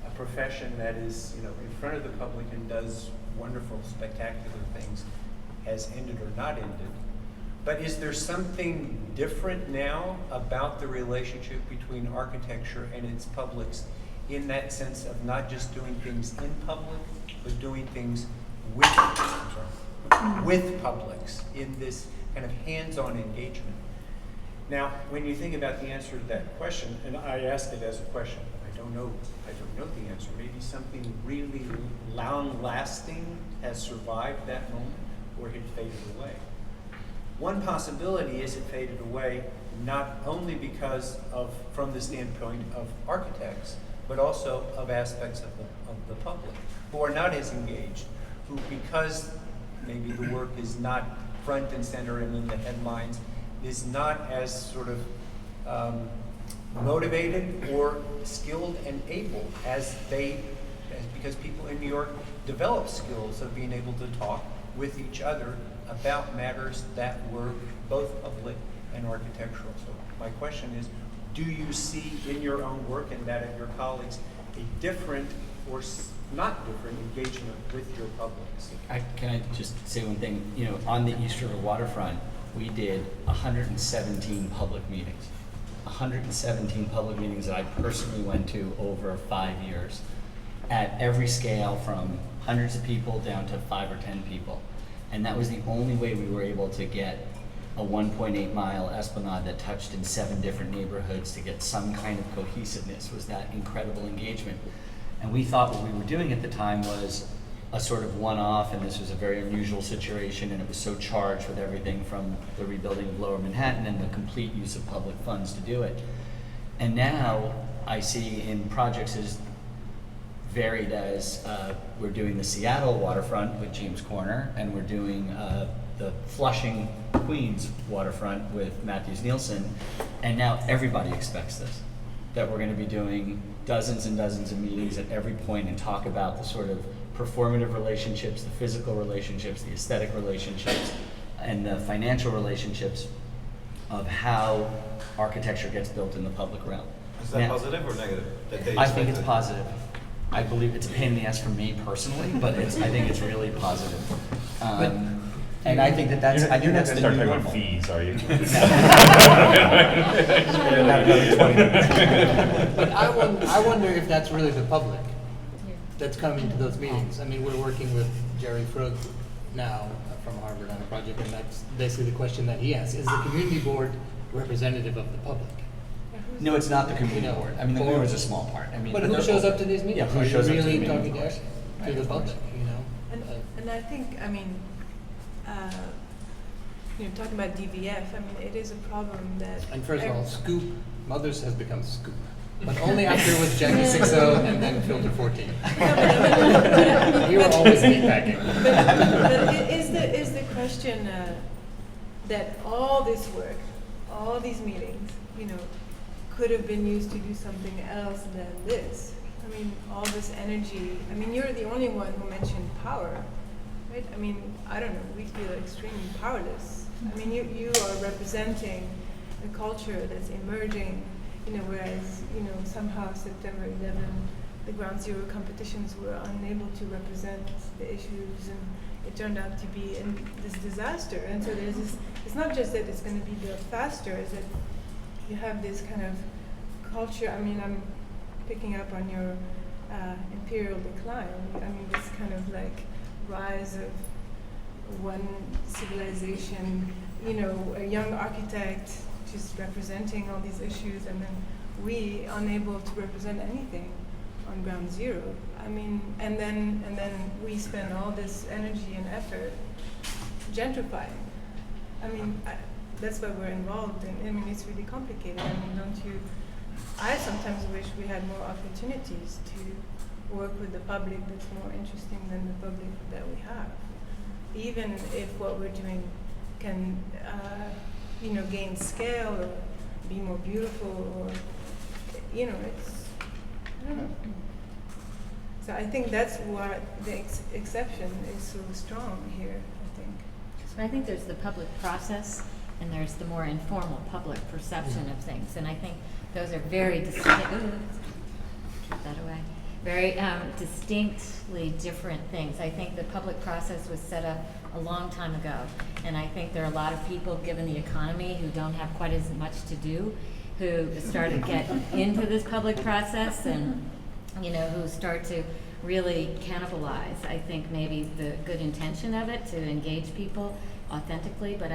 a profession that is, you know, in front of the public and does wonderful, spectacular things has ended or not ended. But is there something different now about the relationship between architecture and its publics, in that sense of not just doing things in public, but doing things with publics in this kind of hands-on engagement? Now, when you think about the answer to that question, and I asked it as a question, I don't know the answer. Maybe something really long-lasting has survived that moment, or it faded away. One possibility is it faded away not only because of, from the standpoint of architects, but also of aspects of the public who are not as engaged, who, because maybe the work is not front and center and in the headlines, is not as sort of motivated or skilled and able because people in New York develop skills of being able to talk with each other about matters that were both public and architectural. So my question is, do you see in your own work and that of your colleagues a different or not different engagement with your publics? Can I just say one thing? You know, on the East River waterfront, we did 117 public meetings. 117 public meetings that I personally went to over 5 years at every scale, from hundreds of people down to 5 or 10 people. And that was the only way we were able to get a 1.8 mile esplanade that touched in 7 different neighborhoods to get some kind of cohesiveness, was that incredible engagement. And we thought what we were doing at the time was a sort of one-off, and this was a very unusual situation, and it was so charged with everything from the rebuilding of Lower Manhattan and the complete use of public funds to do it. And now I see in projects as varied as we're doing the Seattle waterfront with James Corner, and we're doing the Flushing Queens waterfront with Matthews Nielsen, and now everybody expects this, that we're going to be doing dozens and dozens of meetings at every point and talk about the sort of performative relationships, the physical relationships, the aesthetic relationships, and the financial relationships of how architecture gets built in the public realm. Is that positive or negative? I think it's positive. I believe it's a pain in the ass for me personally, but I think it's really positive. And I think that's the new normal. You're not going to start talking about fees, are you? But I wonder if that's really the public that's coming to those meetings. I mean, we're working with Jerry Frug now from Harvard on a project, and that's basically the question that he asks: is the community board representative of the public? No, it's not the community board. I mean, the community board is a small part. I mean, but who shows up to these meetings? Yeah, who shows up to the meetings? Really talking to the public, you know? And I think, I mean, talking about DVF, I mean, it is a problem that. And first of all, Scoop, Mothers has become Scoop. But only after it was Jackie 6.0 and then Filter 14. You were always meatpacking. But is the question that all this work, all these meetings, could have been used to do something else than this? I mean, all this energy. I mean, you're the only one who mentioned power, right? I mean, I don't know. We feel extremely powerless. I mean, you are representing a culture that's emerging. Whereas, somehow September 11, the Ground Zero competitions were unable to represent the issues, and it turned out to be this disaster. And so there's this, it's not just that it's going to be built faster, it's that you have this kind of culture. I mean, I'm picking up on your imperial decline. I mean, this kind of like rise of one civilization, you know, a young architect just representing all these issues, and then we unable to represent anything on ground zero. I mean, and then we spend all this energy and effort gentrifying. I mean, that's why we're involved in. I mean, it's really complicated. I mean, don't you? I sometimes wish we had more opportunities to work with the public that's more interesting than the public that we have. Even if what we're doing can, you know, gain scale or be more beautiful, or, you know, it's, I don't know. So I think that's what the exception is so strong here, I think. So I think there's the public process and there's the more informal public perception of things. And I think those are very distinct, keep that away, very distinctly different things. I think the public process was set up a long time ago. And I think there are a lot of people, given the economy, who don't have quite as much to do, who start to get into this public process and, you know, who start to really cannibalize, I think, maybe the good intention of it to engage people authentically, but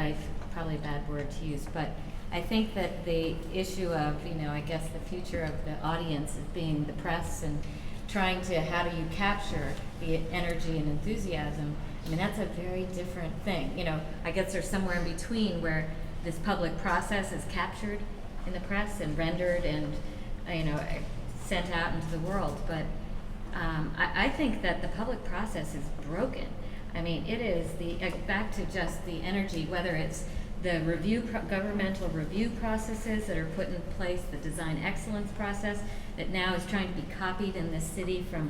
probably a bad word to use. But I think that the issue of, you know, I guess the future of the audience as being the press and trying to, how do you capture the energy and enthusiasm, I mean, that's a very different thing. You know, I guess there's somewhere in between where this public process is captured in the press and rendered and, you know, sent out into the world. But I think that the public process is broken. I mean, it is back to just the energy, whether it's the governmental review processes that are put in place, the design excellence process that now is trying to be copied in this city from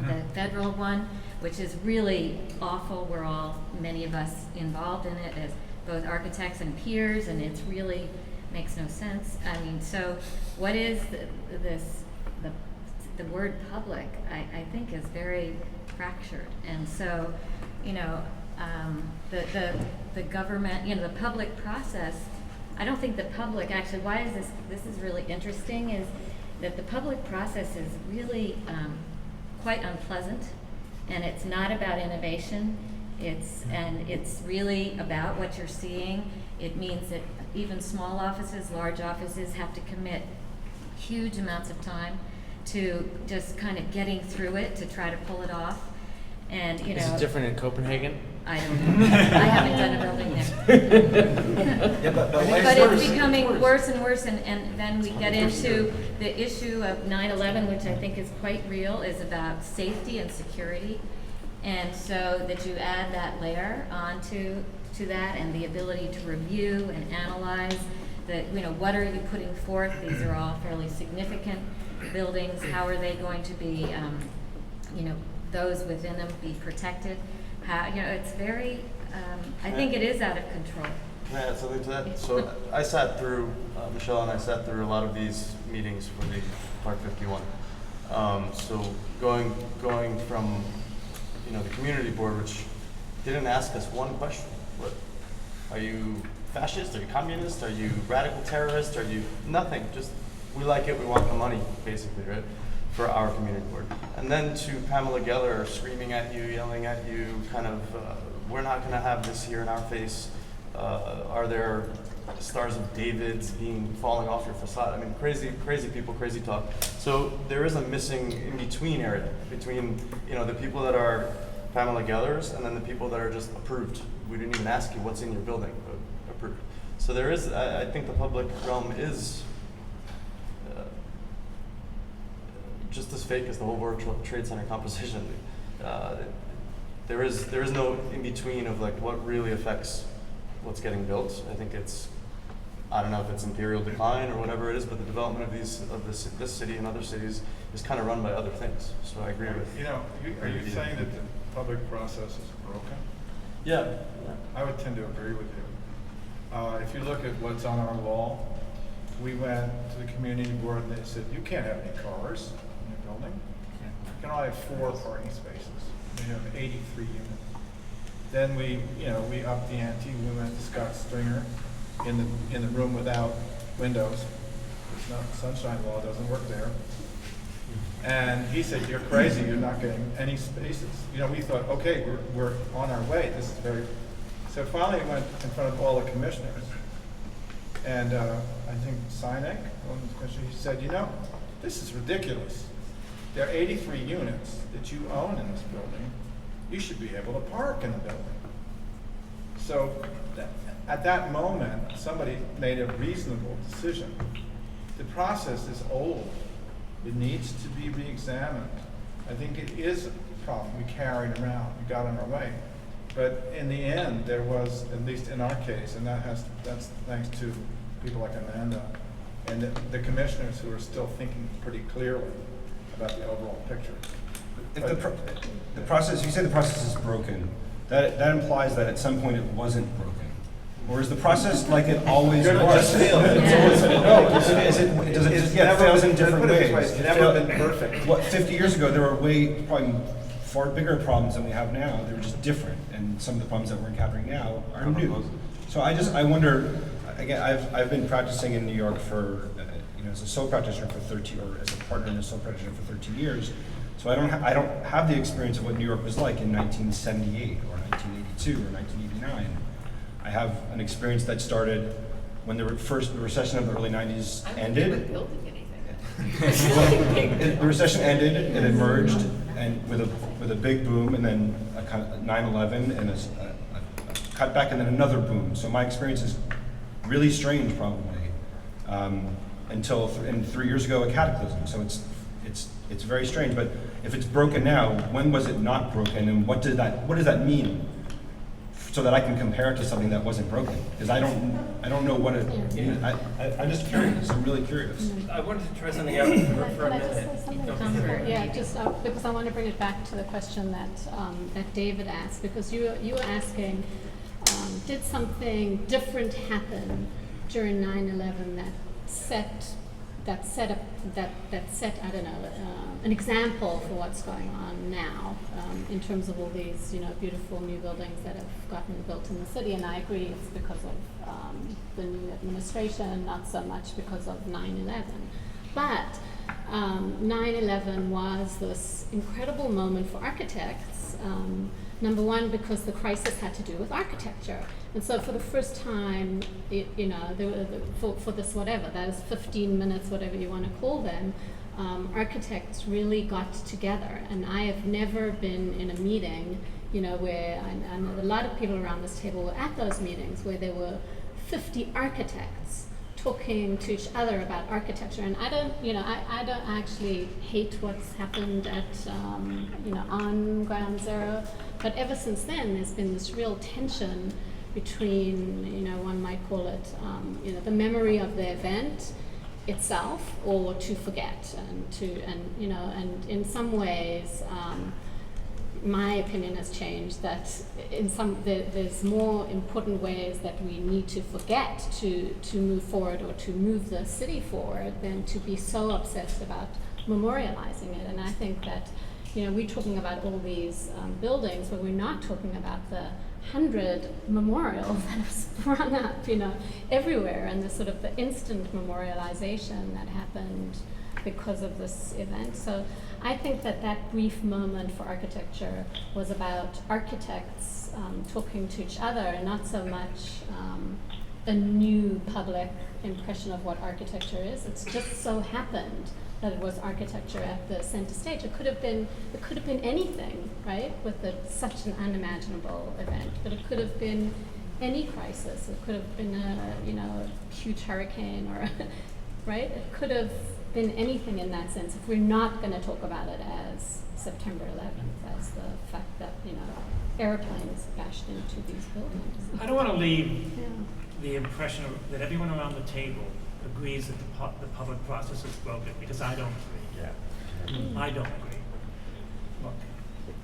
the federal one, which is really awful. We're all, many of us, involved in it as both architects and peers, and it's really makes no sense. I mean, so what is the word public, I think, is very fractured. And so, you know, the government, you know, the public process, I don't think the public, actually, why is this is really interesting, is that the public process is really quite unpleasant, and it's not about innovation. It's really about what you're seeing. It means that even small offices, large offices have to commit huge amounts of time to just kind of getting through it to try to pull it off. And, you know, is it different in Copenhagen? I don't know. I haven't done a building there. Yeah, but it's becoming worse and worse, and then we get into the issue of 9/11, which I think is quite real, is about safety and security. And so that you add that layer onto that, and the ability to review and analyze that, you know, what are you putting forth? These are all fairly significant buildings. How are they going to be, you know, those within them be protected? How, you know, it's very, I think it is out of control. Can I add something to that? So I sat through, Michelle and I sat through a lot of these meetings for the Part 51. So going from, you know, the community board, which didn't ask us one question. What, are you fascist? Are you communist? Are you radical terrorist? Are you nothing? Just, we like it, we want the money, basically, right? For our community board. And then to Pamela Geller screaming at you, yelling at you, kind of, we're not gonna have this here in our face. Are there stars of David's falling off your facade? I mean, crazy people, crazy talk. So there is a missing in-between area between, you know, the people that are Pamela Gellers and then the people that are just approved. We didn't even ask you what's in your building, but approved. So there is, I think the public realm is just as fake as the whole World Trade Center composition. There is no in-between of like what really affects what's getting built. I think it's, I don't know if it's imperial decline or whatever it is, but the development of this city and other cities is kind of run by other things. So I agree with. You know, are you saying that the public process is broken? Yeah. I would tend to agree with you. If you look at what's on our wall, we went to the community board and they said, you can't have any cars in your building. You can only have 4 parking spaces. You have 83 units. Then we upped the ante. We went to Scott Stringer in the room without windows. The sunshine law doesn't work there. And he said, "You're crazy, you're not getting any spaces." You know, we thought, okay, we're on our way, this is very, so finally we went in front of all the commissioners. And I think Sinek, one of the commissioners, he said, "You know, this is ridiculous. There are 83 units that you own in this building. You should be able to park in the building." So at that moment, somebody made a reasonable decision. The process is old. It needs to be re-examined. I think it is a problem we carried around, we got on our way. But in the end, there was, at least in our case, and that's thanks to people like Amanda, and the commissioners who are still thinking pretty clearly about the overall picture. If the process, you say the process is broken, that implies that at some point it wasn't broken. Or is the process like it always Good was? just failed. It fails in different ways. It's never been perfect. What, 50 years ago, there were probably far bigger problems than we have now. They were just different, and some of the problems that we're encountering now are new. So I wonder, again, I've been practicing in New York for, as a sole practitioner for 13, or as a partner in a sole practitioner for 13 years. So I don't have the experience of what New York was like in 1978 or 1982 or 1989. I have an experience that started when the recession of the early 90s ended. The recession ended, it emerged, and with a big boom, and then a kind of 9/11, and a cutback, and then another boom. So my experience is really strange, probably, until 3 years ago, a cataclysm. So it's very strange. But if it's broken now, when was it not broken, and what does that mean? So that I can compare it to something that wasn't broken, because I don't know what it means. I'm just curious. I'm really curious. I wanted to try something out for a minute. Yeah, just because I want to bring it back to the question that that David asked, because you were asking, did something different happen during 9/11 that set I don't know an example for what's going on now in terms of all these beautiful new buildings that have gotten built in the city. And I agree, it's because of the new administration, not so much because of 9/11. But 9/11 was this incredible moment for architects. Number one, because the crisis had to do with architecture. And so for the first time, for this whatever, that is 15 minutes, whatever you want to call them, architects really got together. And I have never been in a meeting, where, I know a lot of people around this table were at those meetings, where there were 50 architects talking to each other about architecture. And I don't actually hate what's happened at, on Ground Zero. But ever since then, there's been this real tension between, one might call it, the memory of the event itself, or to forget, and in some ways, my opinion has changed that there's more important ways that we need to forget to move forward or to move the city forward than to be so obsessed about memorializing it. And I think that we're talking about all these buildings, but we're not talking about the 100 memorials that have sprung up, everywhere, and the sort of the instant memorialization that happened because of this event. So I think that brief moment for architecture was about architects talking to each other, and not so much a new public impression of what architecture is. It's just so happened that it was architecture at the center stage. It could have been anything, right? With such an unimaginable event, but it could have been any crisis. It could have been a huge hurricane, or right? It could have been anything in that sense. If we're not going to talk about it as September 11th, as the fact that airplanes bashed into these buildings. I don't want to leave the impression that everyone around the table agrees that the public process is broken, because I don't agree. Yeah. I don't agree. Look,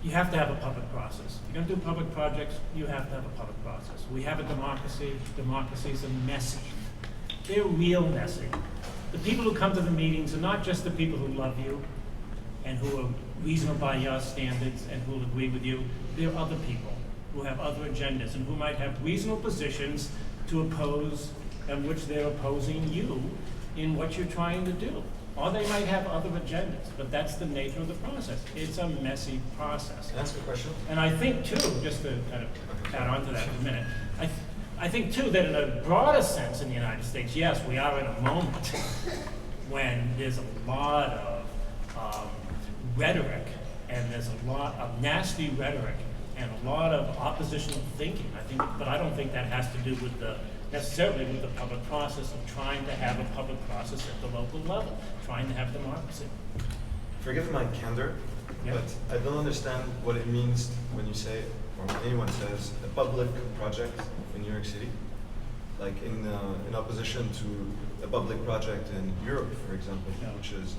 you have to have a public process. If you're going to do public projects, you have to have a public process. We have a democracy. Democracies are messy. They're real messy. The people who come to the meetings are not just the people who love you and who are reasonable by your standards and who will agree with you. There are other people who have other agendas and who might have reasonable positions to oppose, and which they're opposing you in what you're trying to do. Or they might have other agendas, but that's the nature of the process. It's a messy process. Can I ask a question? And I think too, just to kind of add on to that for a minute, I think too that in a broader sense in the United States, yes, we are in a moment when there's a lot of rhetoric, and there's a lot of nasty rhetoric, and a lot of oppositional thinking. But I don't think that has to do with necessarily with the public process of trying to have a public process at the local level, trying to have democracy. Forgive my candor, Yeah. but I don't understand what it means when you say, or when anyone says, a public project in New York City, like in opposition to a public project in Europe, for example, which is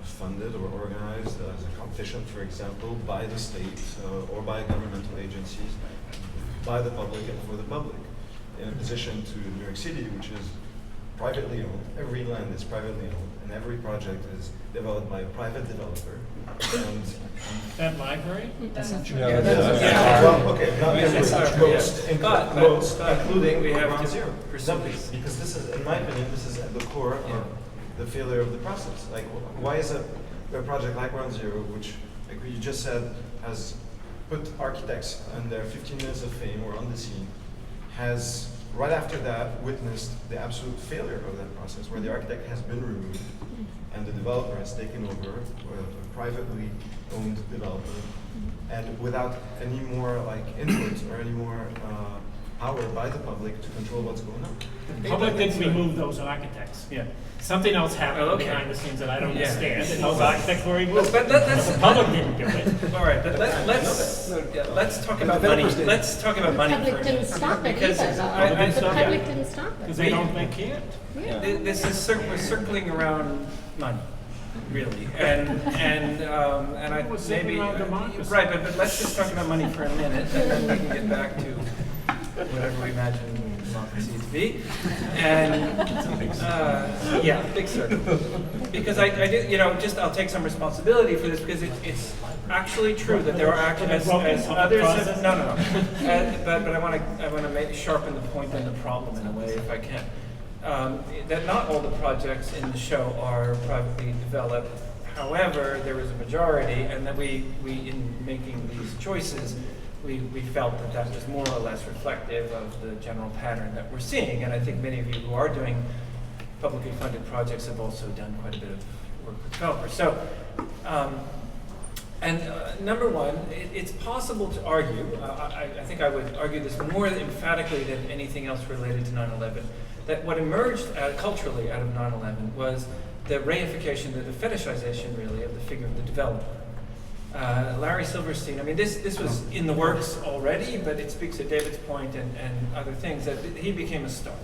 funded or organized as a competition, for example, by the state or by governmental agencies, by the public and for the public. In opposition to New York City, which is privately owned. Every land is privately owned, and every project is developed by a private developer. And that library? Well, okay, not most, including we have Ground to Zero. pursue Because this is, in my opinion, this is at the core of the failure of the process. Like, why is a project like Ground Zero, which, like you just said, has put architects on their 15 minutes of fame or on the scene, has right after that witnessed the absolute failure of that process, where the architect has been removed and the developer has taken over, a privately owned developer, and without any more like input or any more power by the public to control what's going on. The public didn't remove those architects. Yeah. Something else happened behind the scenes that I don't understand, and those architects were removed. But the public didn't do it. All right, but let's talk about money. Let's talk about money for a minute. The public didn't stop it Because either, though. I- The public didn't stop it. Because they don't think can't. This is we're circling around money, really, and I We're circling maybe around democracy. right, but let's just talk about money for a minute, and then we can get back to whatever we imagine democracy to be, and yeah, big circle. Because I did, I'll take some responsibility for this because it's actually true that there are actually as others have, no, but I want to sharpen the point and the problem in a way if I can. That not all the projects in the show are privately developed. However, there is a majority, and that we in making these choices, we felt that was more or less reflective of the general pattern that we're seeing. And I think many of you who are doing publicly funded projects have also done quite a bit of work with developers. So, number one, it's possible to argue, I think I would argue this more emphatically than anything else related to 9/11, that what emerged culturally out of 9/11 was the reification, the fetishization really of the figure of the developer. Larry Silverstein, I mean, this was in the works already, but it speaks to David's point and other things, that he became a star.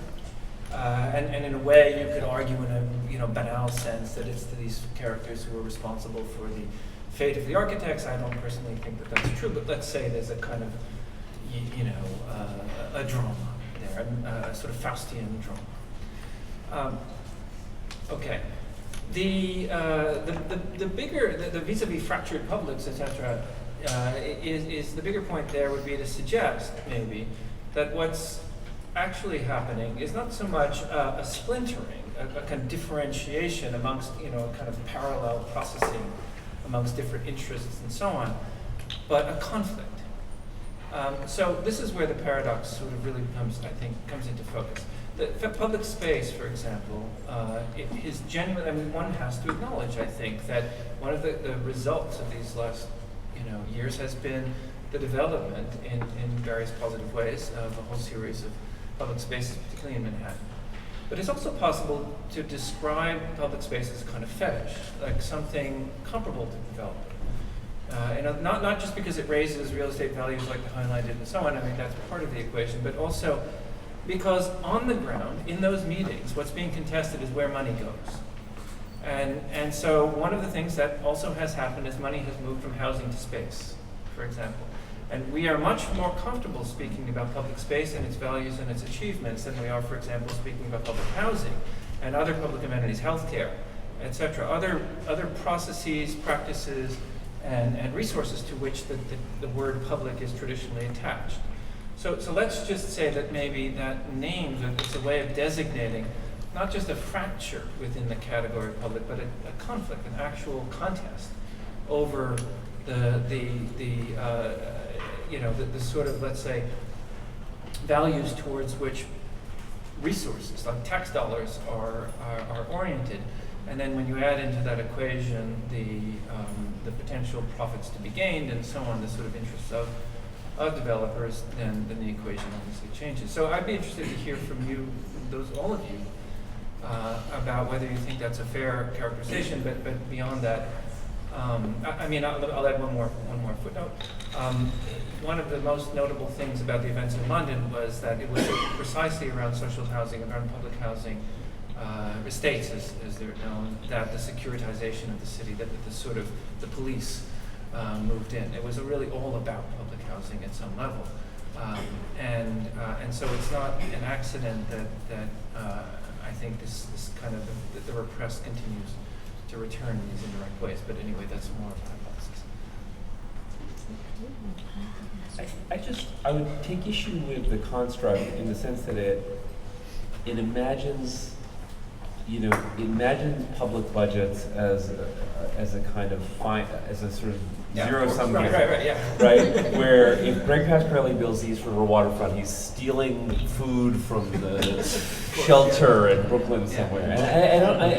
And in a way, you could argue in a banal sense that it's these characters who are responsible for the fate of the architects. I don't personally think that that's true, but let's say there's a kind of, a drama there, a sort of Faustian drama. Okay. The bigger, the vis-a-vis fractured publics, etc., is the bigger point there would be to suggest maybe that what's actually happening is not so much a splintering, a kind of differentiation amongst, a kind of parallel processing amongst different interests and so on, but a conflict. So this is where the paradox sort of really comes into focus. The public space, for example, it is genuine. I mean, one has to acknowledge, I think, that one of the results of these last, years has been the development in various positive ways of a whole series of public spaces, particularly in Manhattan. But it's also possible to describe public space as a kind of fetish, like something comparable to development. And not just because it raises real estate values like the Hoyne did and so on. I mean, that's part of the equation, but also because on the ground, in those meetings, what's being contested is where money goes. And so one of the things that also has happened is money has moved from housing to space, for example. And we are much more comfortable speaking about public space and its values and its achievements than we are, for example, speaking about public housing and other public amenities, healthcare, etc. Other processes, practices, and resources to which the word public is traditionally attached. So let's just say that maybe that name, it's a way of designating not just a fracture within the category of public, but a conflict, an actual contest over the sort of, let's say, values towards which resources like tax dollars are oriented. And then when you add into that equation the potential profits to be gained and so on, the sort of interests of developers, then the equation obviously changes. So I'd be interested to hear from you, all of you, about whether you think that's a fair characterization. But beyond that, I'll add one more footnote. One of the most notable things about the events in London was that it was precisely around social housing, around public housing, estates as they're known, that the securitization of the city, that the sort of the police moved in. It was really all about public housing at some level, and so it's not an accident that I think this kind of the repressed continues to return in these indirect ways. But anyway, that's more of a hypothesis. I would take issue with the construct in the sense that it imagines, public budgets as a kind of as a sort of zero-sum game. Right? Where if Greg Pasquarelli builds the East River waterfront, he's stealing food from the shelter in Brooklyn somewhere. And I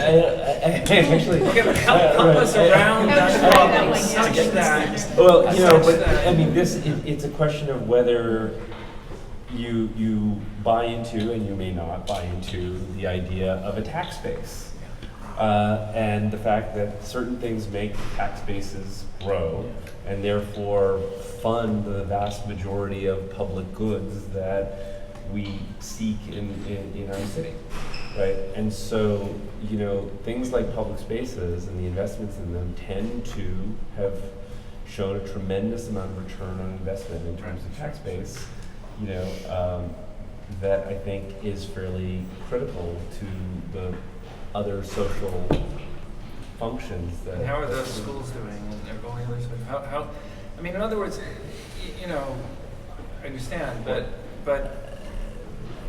actually help us around that problem such that. Well, but I mean, it's a question of whether you buy into, and you may not buy into, the idea of a tax base. And the fact that certain things make tax bases grow and therefore fund the vast majority of public goods that we seek in our city, right? And so, things like public spaces and the investments in them tend to have shown a tremendous amount of return on investment in terms of tax base, that I think is fairly critical to the other social functions. And how are those schools doing? And they're going other sort of how? I mean, in other words, I understand, but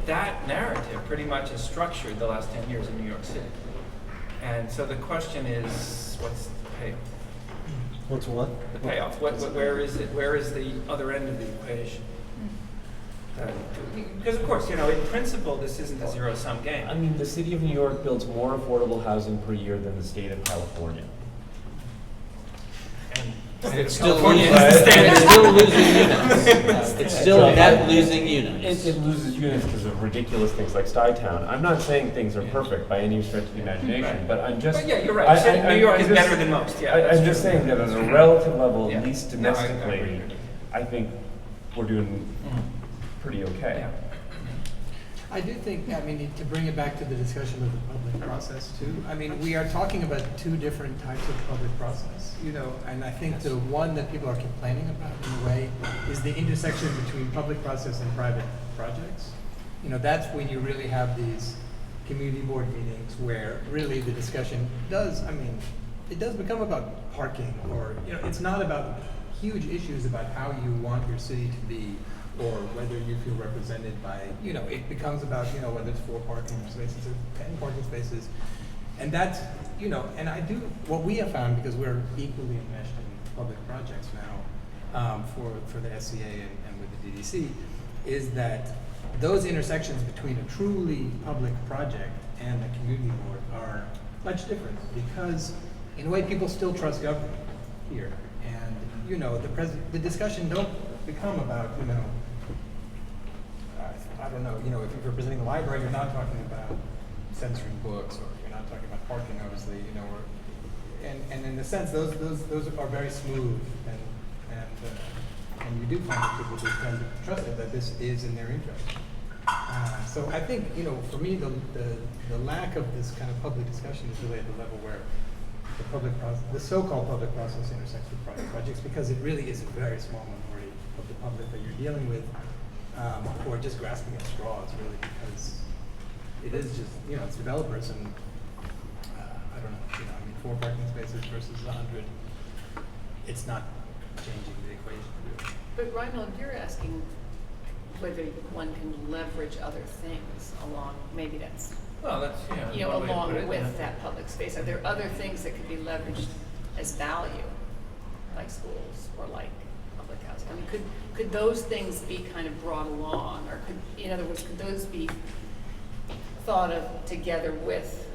that narrative pretty much has structured the last 10 years in New York City. And so the question is, what's the payoff? What's what? The payoff. Where is it? Where is the other end of the equation? Because of course, in principle, this isn't a zero-sum game. I mean, the city of New York builds more affordable housing per year than the state of California. And it's still losing units. It's still net losing units. It loses units because of ridiculous things like Stuytown. I'm not saying things are perfect by any stretch of the imagination, but I'm just. But yeah, you're right. New York is better than most. Yeah, I'm just saying that on a relative level, at least domestically, I think we're doing pretty okay. Yeah. I do think, to bring it back to the discussion of the public process too, we are talking about two different types of public process, and I think the one that people are complaining about in a way is the intersection between public process and private projects. That's when you really have these community board meetings where really the discussion does become about parking, or, it's not about huge issues about how you want your city to be, or whether you feel represented by, it becomes about, whether it's 4 parking spaces or 10 parking spaces. And that's, and I do, what we have found, because we're equally enmeshed in public projects now, for the SCA and with the DDC, is that those intersections between a truly public project and the community board are much different, because in a way people still trust government here. And, the discussion don't become about, I don't know, if you're presenting the library, you're not talking about censoring books, or you're not talking about parking, obviously, and in a sense, those are very smooth, and you do find that people just tend to trust it, that this is in their interest. So I think, for me, the lack of this kind of public discussion is really at the level where the so-called public process intersects with private projects, because it really is a very small minority of the public that you're dealing with, who are just grasping at straws, really, because it is just, it's developers, and I don't know, 4 parking spaces versus 100, it's not changing the equation, really. But Reinhold, you're asking whether one can leverage other things along, maybe that's Well, that's, yeah. one way to put along it, yeah. with that public space? Are there other things that could be leveraged as value, like schools or like public housing? I mean, could those things be kind of brought along, or in other words, could those be thought of together with,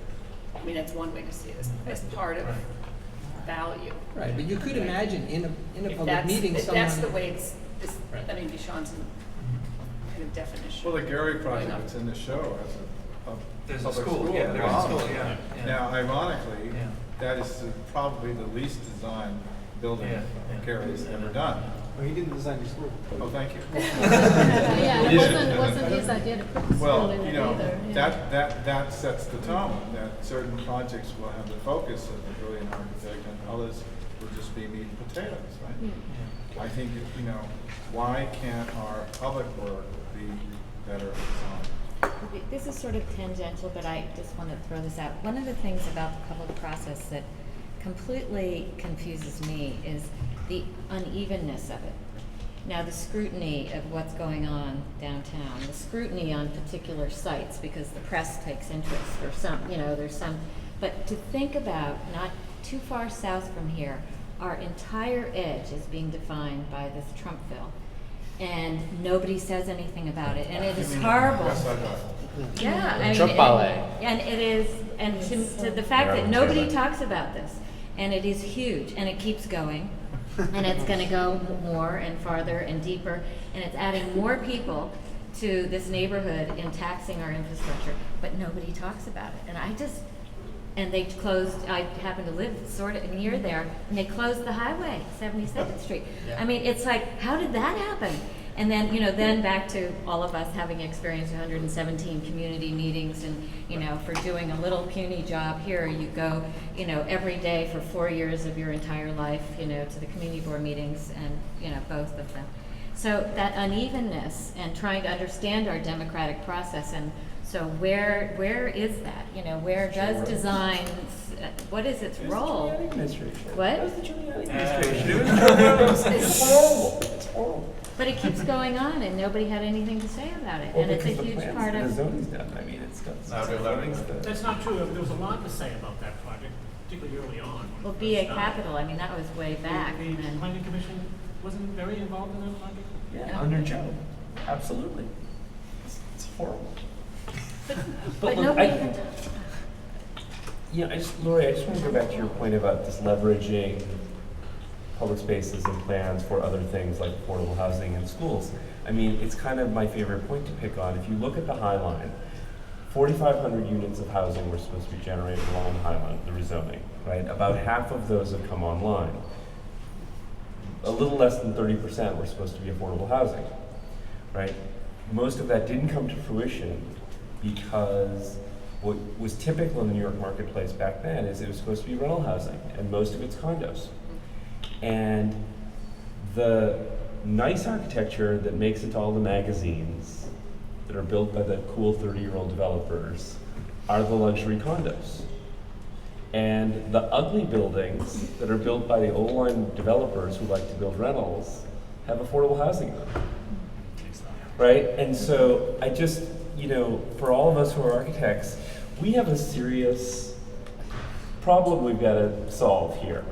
I mean, that's one way to see it, as part of value. Right, but you could imagine in a If public that's, meeting, if someone. that's the way it's, Right. I mean, Deshaun's kind of definition. Well, the Gary project Right. that's in the show has a There's a public school, yeah, there's a Wow. school, yeah, yeah. Now, ironically, Yeah. that is probably the least designed building Gary's ever done. Well, he didn't design the school. Oh, thank you. Yeah, and it wasn't his idea to put the school Well, in it you know, either. Yeah. that sets the tone, that certain projects will have the focus of the brilliant architect and others will just be meat and potatoes, right? Yeah. I think, you know, why can't our public work be better designed? This is sort of tangential, but I just want to throw this out. One of the things about the public process that completely confuses me is the unevenness of it. Now, the scrutiny of what's going on downtown, the scrutiny on particular sites because the press takes interest or there's some, but to think about not too far south from here, our entire edge is being defined by this Trumpville. And nobody says anything about it, and it is horrible. Yeah, I mean, Trump ballet. and it is, and to the fact that nobody talks about this, and it is huge, and it keeps going, and it's going to go more and farther and deeper, and it's adding more people to this neighborhood and taxing our infrastructure, but nobody talks about it, and they closed, I happen to live sort of near there, and they closed the highway, 72nd Street. Yeah. I mean, it's like, how did that happen? And then, then back to all of us having experienced 117 community meetings and, for doing a little puny job here, you go, every day for 4 years of your entire life, to the community board meetings and, both of them. So that unevenness and trying to understand our democratic process, and so where is that? Where does design, what is its role? What? It's horrible. It's horrible. But it keeps going on, and nobody had anything to say about it, and it's a huge part of. The zoning's done. I mean, it's got. That's not true. There was a lot to say about that project, particularly early on. when Well, it BA first started. Capital, I mean, that was way back. The and- planning commission wasn't very involved in that project? Yeah, under Joe. Absolutely. It's horrible. But look, nobody I- even. Lori, I just want to go back to your point about this leveraging public spaces and plans for other things like affordable housing and schools. I mean, it's kind of my favorite point to pick on. If you look at the High Line, 4,500 units of housing were supposed to be generated along the High Line, the rezoning, right? About half of those have come online. A little less than 30% were supposed to be affordable housing, right? Most of that didn't come to fruition because what was typical in the New York marketplace back then is it was supposed to be rental housing, and most of it's condos. And the nice architecture that makes it to all the magazines that are built by the cool 30-year-old developers are the luxury condos. And the ugly buildings that are built by the old line developers who like to build rentals have affordable housing in them. Right? And so I just, for all of us who are architects, we have a serious problem we've got to solve here.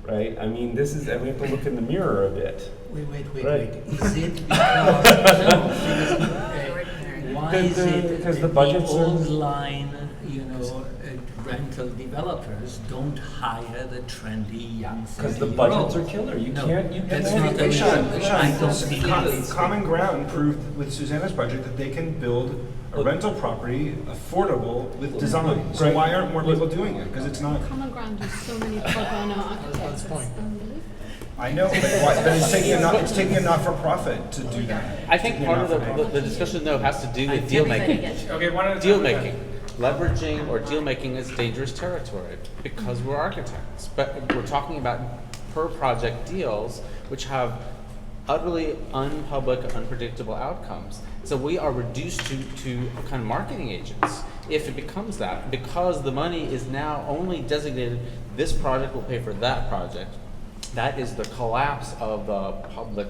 Right? I mean, we have to look in the mirror a bit. Wait. Right. Is it why is it because the that budgets the are- old line, rental developers don't hire the trendy young 'Cause the 30-year-olds? budgets are killer. You can't- That's not the reason. I don't think it is. Common Ground proved with Susanna's project that they can build a rental property affordable with design. So Right. why aren't more people doing it? Because it's not. Common Ground does so many pro bono architects. It's unbelievable. I know, but it's taking a not-for-profit to do that. I think part of the discussion though has to do with deal making. Okay, one at a time. Deal making. Leveraging or deal making is dangerous territory because we're architects. But we're talking about per project deals which have utterly unpublic, unpredictable outcomes. So we are reduced to kind of marketing agents if it becomes that, because the money is now only designated, this project will pay for that project. That is the collapse of the public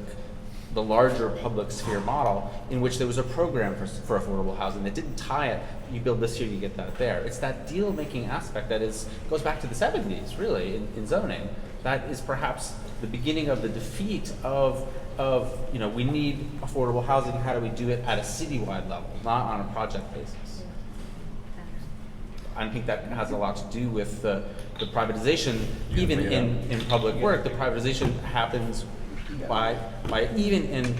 the larger public sphere model in which there was a program for affordable housing that didn't tie it, you build this here, you get that there. It's that deal-making aspect that goes back to the 70s, really, in zoning. That is perhaps the beginning of the defeat of we need affordable housing, how do we do it at a citywide level, not on a project basis. I think that has a lot to do with the privatization. Even in public work, the privatization happens by even in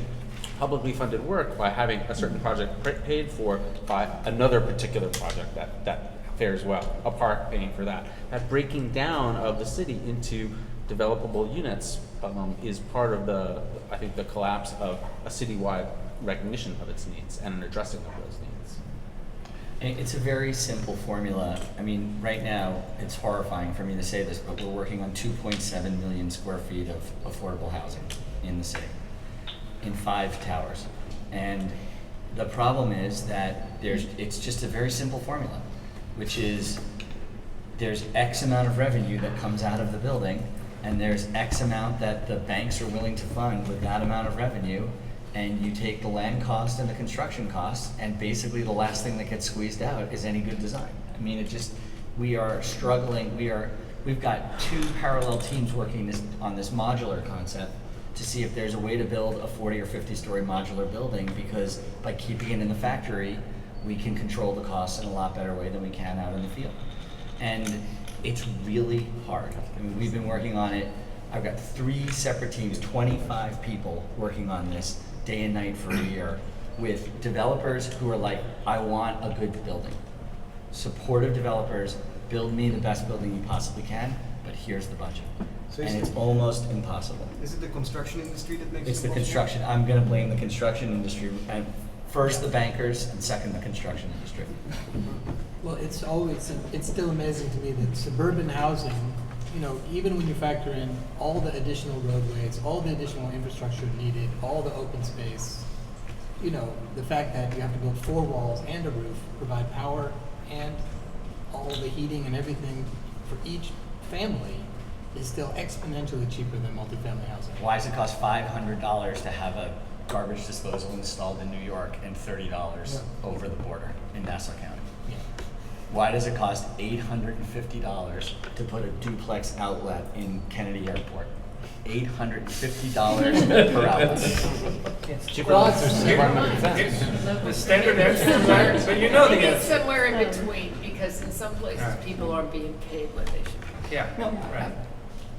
publicly funded work, by having a certain project paid for by another particular project that fares well, a park paying for that. That breaking down of the city into developable units is part of I think the collapse of a citywide recognition of its needs and an addressing of those needs. And it's a very simple formula. I mean, right now, it's horrifying for me to say this, but we're working on 2.7 million square feet of affordable housing in the city, in 5 towers. And the problem is that it's just a very simple formula, which is there's X amount of revenue that comes out of the building, and there's X amount that the banks are willing to fund with that amount of revenue, and you take the land cost and the construction costs, and basically the last thing that gets squeezed out is any good design. I mean, we are struggling. We've got 2 parallel teams working on this modular concept to see if there's a way to build a 40 or 50-story modular building, because by keeping it in the factory, we can control the costs in a lot better way than we can out in the field. And it's really hard. I mean, we've been working on it. I've got 3 separate teams, 25 people working on this day and night for a year, with developers who are like, I want a good building. Supportive developers, build me the best building you possibly can, but here's the budget. So And it's almost impossible. Is it the construction industry that makes It's it the possible? construction. I'm going to blame the construction industry, and first the bankers, and second the construction industry. Well, it's still amazing to me that suburban housing, even when you factor in all the additional roadways, all the additional infrastructure needed, all the open space, the fact that you have to build 4 walls and a roof, provide power and all the heating and everything for each family is still exponentially cheaper than multifamily housing. Why does it cost $500 to have a garbage disposal installed in New York and $30 over the border in Nassau County? Yeah. Why does it cost $850 to put a duplex outlet in Kennedy Airport? $850 per outlet. It's cheaper than Department of Defense. The standard answer, but you know the Maybe it's answer. somewhere in between, because in some places, people aren't being paid what they should be. Yeah, No, right.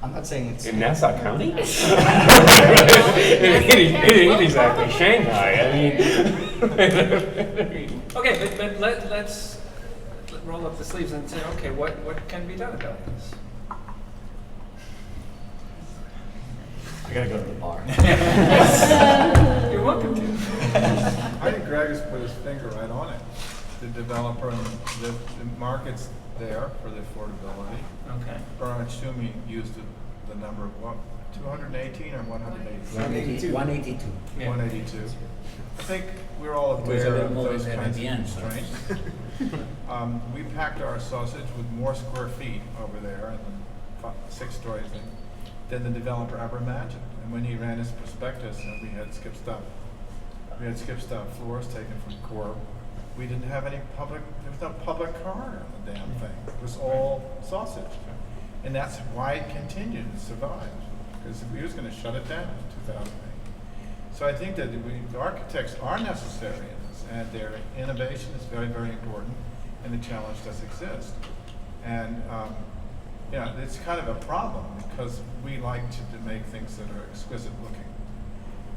I'm not saying it's... In Nassau County? It It ain't exactly Shanghai, I mean. Okay, but let's roll up the sleeves and say, okay, what can be done about this? I gotta go to the bar. You're welcome to. I think Greg has put his finger right on it. The developer and the market's there for the affordability. Okay. Bernard Schumi used the number of what, 218 or 182? 182. Yeah. 182. I think we're all There's a aware little of more those than kinds at the of end, so. constraints. We packed our sausage with more square feet over there and 6 stories than the developer ever imagined. And when he ran his prospectus, and we had skip stop floors taken from Corp. We didn't have any there was no public car on the damn thing. It was all sausage. And that's why it continued and survived, because he was going to shut it down in 2008. So I think that the architects are necessary in this, and their innovation is very, very important, and the challenge does exist. And it's kind of a problem, because we like to make things that are exquisite looking.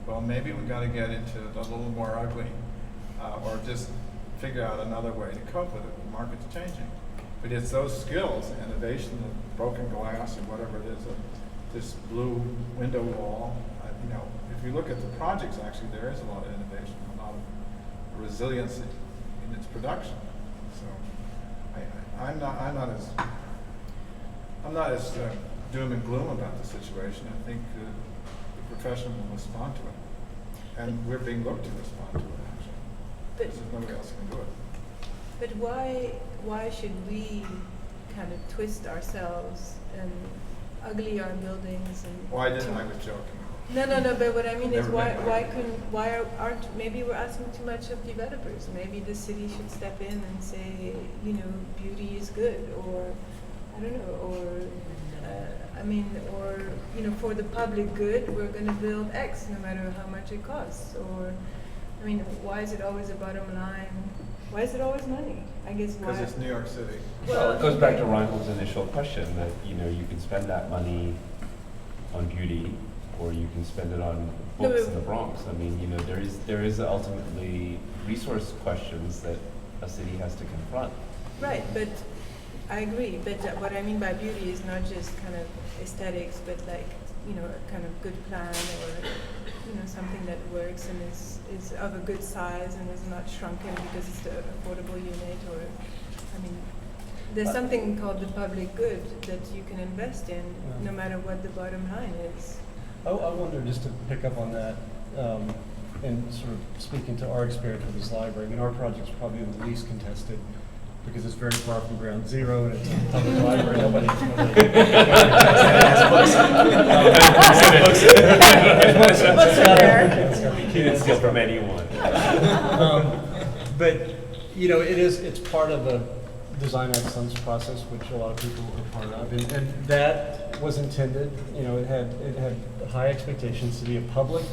Well, maybe we got to get into a little more ugly, or just figure out another way to cope with it. The market's changing. But it's those skills, innovation, the broken glass, or whatever it is, this blue window wall. If you look at the projects, actually, there is a lot of innovation, a lot of resiliency in its production. So I'm not as doom and gloom about the situation. I think the profession will respond to it, and we're being looked to respond to it. Actually, But- because nobody else can do it. But why should we kind of twist ourselves and ugly our buildings and? Well, I didn't. I was joking. No, but what I mean is aren't, maybe we're asking too much of developers. Maybe the city should step in and say, you know, beauty is good, or, I don't know, or, or, you know, for the public good, we're gonna build X no matter how much it costs, or, I mean, why is it always a bottom line? Why is it always money? I guess why. Because it's New York City. Well, it goes back to Reinhold's initial question that, you know, you can spend that money on beauty, or you can spend it on books in the Bronx. I mean, you know, there is ultimately resource questions that a city has to confront. Right, but I agree. But what I mean by beauty is not just kind of aesthetics, but like, you know, a kind of good plan, or, you know, something that works and is of a good size and is not shrunken because it's an affordable unit, or, I mean, there's something called the public good that you can invest in no matter what the bottom line is. I wonder, just to pick up on that, and sort of speaking to our experience with this library, I mean, our project's probably the least contested because it's very far from ground zero and it's a public library. Nobody's You didn't steal from anyone. But, you know, it's part of the design excellence process, which a lot of people are part of, and that was intended. You know, it had high expectations to be a public,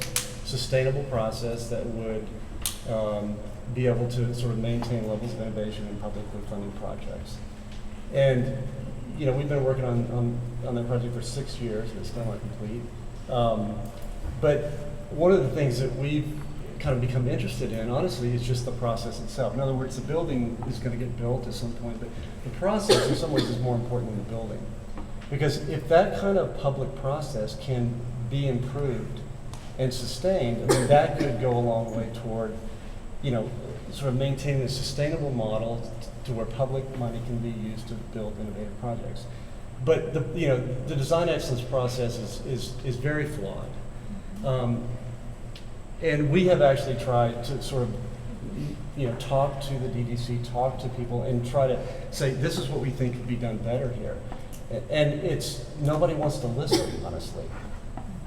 sustainable process that would be able to sort of maintain levels of innovation in publicly funded projects. And you know, we've been working on that project for 6 years, and it's still not complete. But one of the things that we've kind of become interested in, honestly, is just the process itself. In other words, the building is going to get built at some point, but the process in some ways is more important than the building. Because if that kind of public process can be improved and sustained, I mean, that could go a long way toward, you know, sort of maintaining a sustainable model to where public money can be used to build innovative projects. But the design excellence process is very flawed. And we have actually tried to sort of, you know, talk to the DDC, talk to people, and try to say, this is what we think could be done better here. And nobody wants to listen, honestly.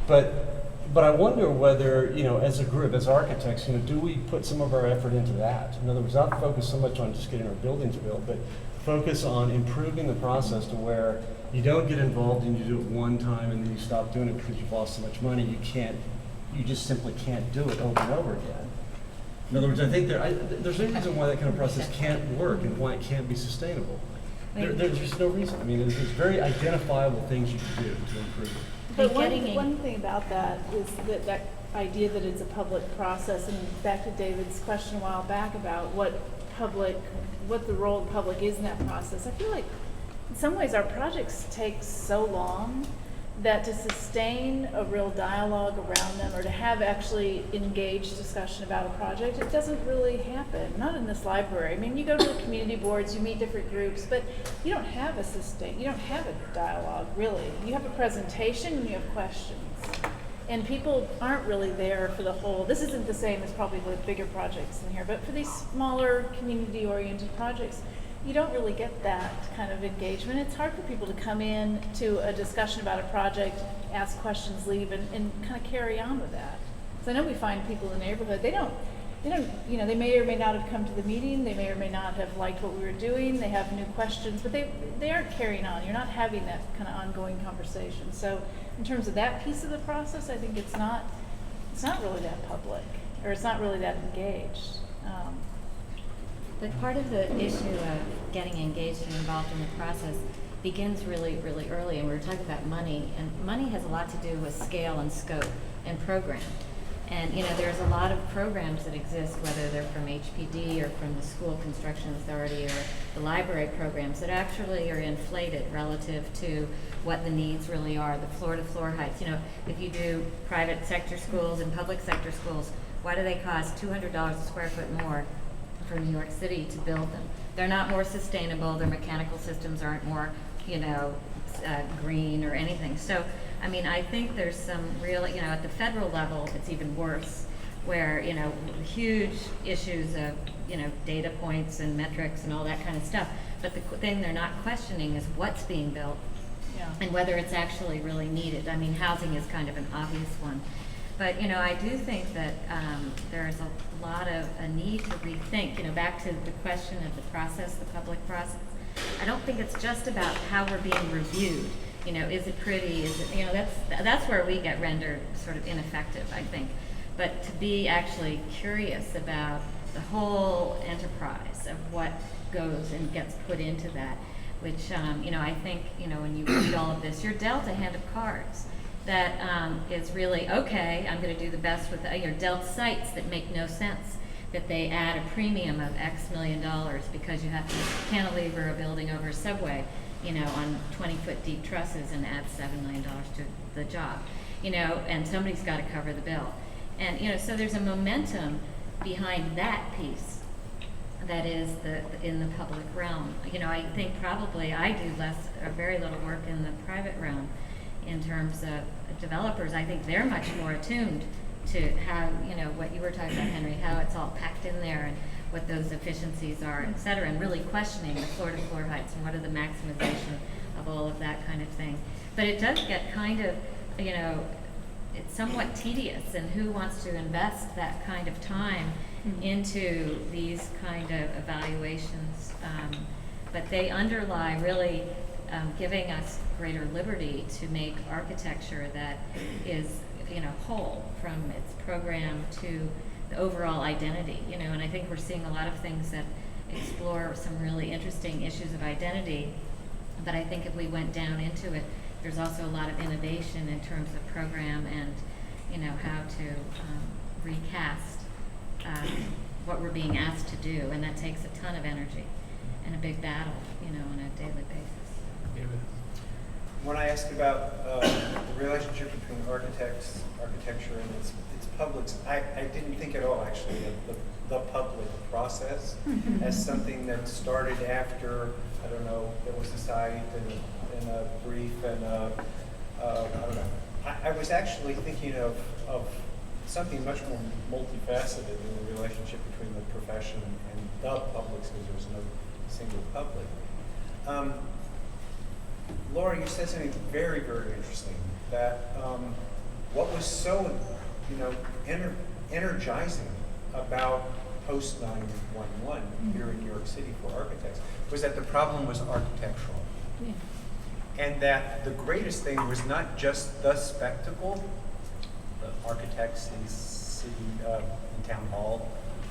But I wonder whether, you know, as a group, as architects, you know, do we put some of our effort into that? In other words, not focus so much on just getting our buildings built, but focus on improving the process to where you don't get involved and you do it one time and then you stop doing it because you've lost so much money. You just simply can't do it over and over again. In other words, I think there's no reason why that kind of process can't work and why it can't be sustainable. There's just no reason. I mean, there's very identifiable things you can do to improve it. But one thing about that is that idea that it's a public process, and back to David's question a while back about what the role of the public is in that process. I feel like in some ways our projects take so long that to sustain a real dialogue around them, or to have actually engaged discussion about a project, it doesn't really happen. Not in this library. I mean, you go to the community boards, you meet different groups, but you don't have a dialogue, really. You have a presentation and you have questions. And people aren't really there for the whole, this isn't the same as probably the bigger projects in here, but for these smaller community-oriented projects, you don't really get that kind of engagement. It's hard for people to come in to a discussion about a project, ask questions, leave, and kind of carry on with that. So I know we find people in the neighborhood, they don't, you know, they may or may not have come to the meeting, they may or may not have liked what we were doing, they have new questions, but they aren't carrying on. You're not having that kind of ongoing conversation. So in terms of that piece of the process, I think it's not really that public, or it's not really that engaged. But part of the issue of getting engaged and involved in the process begins really, really early, and we were talking about money, and money has a lot to do with scale and scope and program. And you know, there's a lot of programs that exist, whether they're from HPD or from the School Construction Authority or the library programs, that actually are inflated relative to what the needs really are, the floor-to-floor heights. You know, if you do private sector schools and public sector schools, why do they cost $200 a square foot more for New York City to build them? They're not more sustainable, their mechanical systems aren't more, you know, green or anything. So, I mean, I think there's some real, you know, at the federal level, it's even worse, where, you know, huge issues of, you know, data points and metrics and all that kind of stuff. But the thing they're not questioning is what's being built, Yeah. and whether it's actually really needed. I mean, housing is kind of an obvious one. But, you know, I do think that there's a lot of a need to rethink, you know, back to the question of the process, the public process. I don't think it's just about how we're being reviewed. You know, is it pretty? Is it, you know, that's where we get rendered sort of ineffective, I think. But to be actually curious about the whole enterprise of what goes and gets put into that, which, you know, I think, you know, when you read all of this, you're dealt a hand of cards that is really, okay, I'm going to do the best with you're dealt sites that make no sense, that they add a premium of X million dollars because you have to cantilever a building over a subway, you know, on 20-foot deep trusses and add $7 million to the job, you know, and somebody's got to cover the bill. And, you know, so there's a momentum behind that piece that is in the public realm. You know, I think probably I do very little work in the private realm in terms of developers. I think they're much more attuned to how, you know, what you were talking about, Henry, how it's all packed in there and what those efficiencies are, et cetera, and really questioning the floor-to-floor heights and what are the maximization of all of that kind of thing. But it does get kind of, you know, it's somewhat tedious, and who wants to invest that kind of time into these kind of evaluations? But they underlie really giving us greater liberty to make architecture that is, you know, whole from its program to the overall identity, you know, and I think we're seeing a lot of things that explore some really interesting issues of identity, but I think if we went down into it, there's also a lot of innovation in terms of program and, you know, how to recast what we're being asked to do, and that takes a ton of energy and a big battle, you know, on a daily basis. When I asked about the relationship between architecture and its publics, I didn't think at all actually of the public process as something that started after, I don't know, there was a site and a brief and I don't know. I was actually thinking of something much more multifaceted in the relationship between the profession and the publics, because there's no single public. Laura, you said something very, very interesting, that what was so, you know, energizing about post 9/11 here in New York City for architects was that the problem was architectural. Yeah. And that the greatest thing was not just the spectacle, the architects in city, in town hall,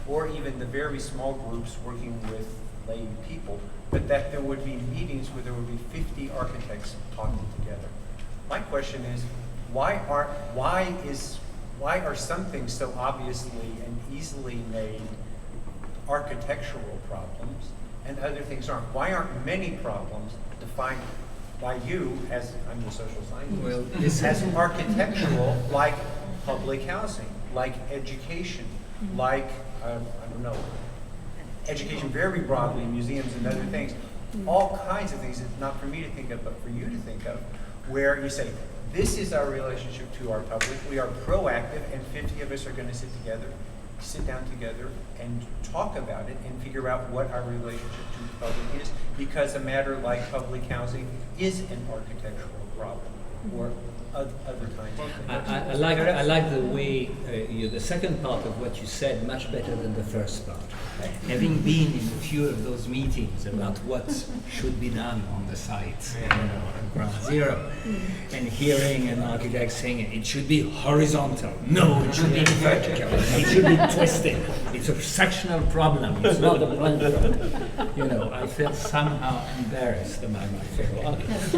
or even the very small groups working with lay people, but that there would be meetings where there would be 50 architects talking together. My question is, why are some things so obviously and easily made architectural problems and other things aren't? Why aren't many problems defined by you, as I'm the social scientist, as architectural, like public housing, like education, like, I don't know, education very broadly, museums and other things, all kinds of things, not for me to think of, but for you to think of, where you say, this is our relationship to our public, we are proactive, and 50 of us are going to sit down together and talk about it and figure out what our relationship to the public is, because a matter like public housing is an architectural problem, or other kinds of things. I like the way the second part of what you said much better than the first part. Having been in a few of those meetings about what should be done on the site, you know, at ground zero, and hearing an architect saying it should be horizontal. No, it should be vertical. It should be twisted. It's a sectional problem. It's not a plan problem. You know, I felt somehow embarrassed about my fellow architects.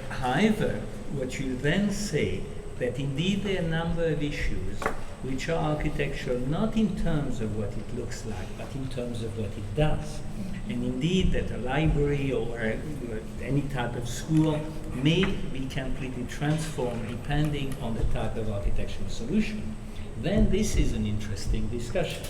However, what you then say, that indeed there are a number of issues which are architectural, not in terms of what it looks like, but in terms of what it does. And indeed that a library or any type of school may be completely transformed depending on the type of architectural solution. Then this is an interesting discussion.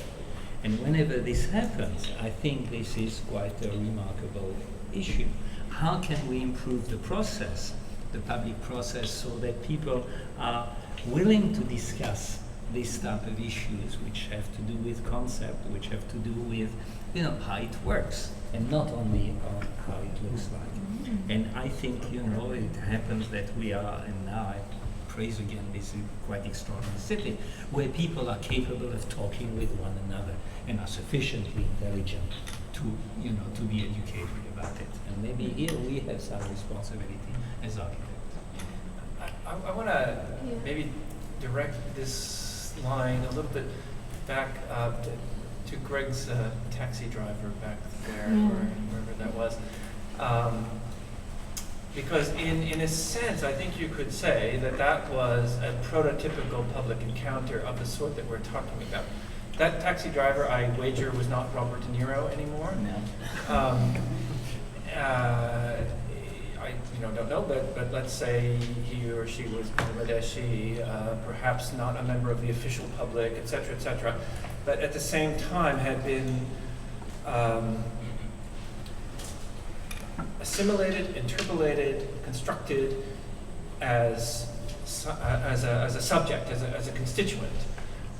And whenever this happens, I think this is quite a remarkable issue. How can we improve the process, the public process, so that people are willing to discuss this type of issues which have to do with concept, which have to do with, you know, how it works. and not only on how it looks like. And I think, it happens that we are, and now I praise again this quite extraordinary city, where people are capable of talking with one another and are sufficiently intelligent to, to be educated about it. And maybe here we have some responsibility as architects. I want to maybe direct this line a little bit back to Greg's taxi driver back there, or wherever that was. Because in a sense, I think you could say that that was a prototypical public encounter of the sort that we're talking about. That taxi driver, I wager, was not Robert De Niro anymore. No. I don't know, but let's say he or she was Bangladeshi, perhaps not a member of the official public, et cetera, but at the same time had been assimilated, interpolated, constructed as a subject, as a constituent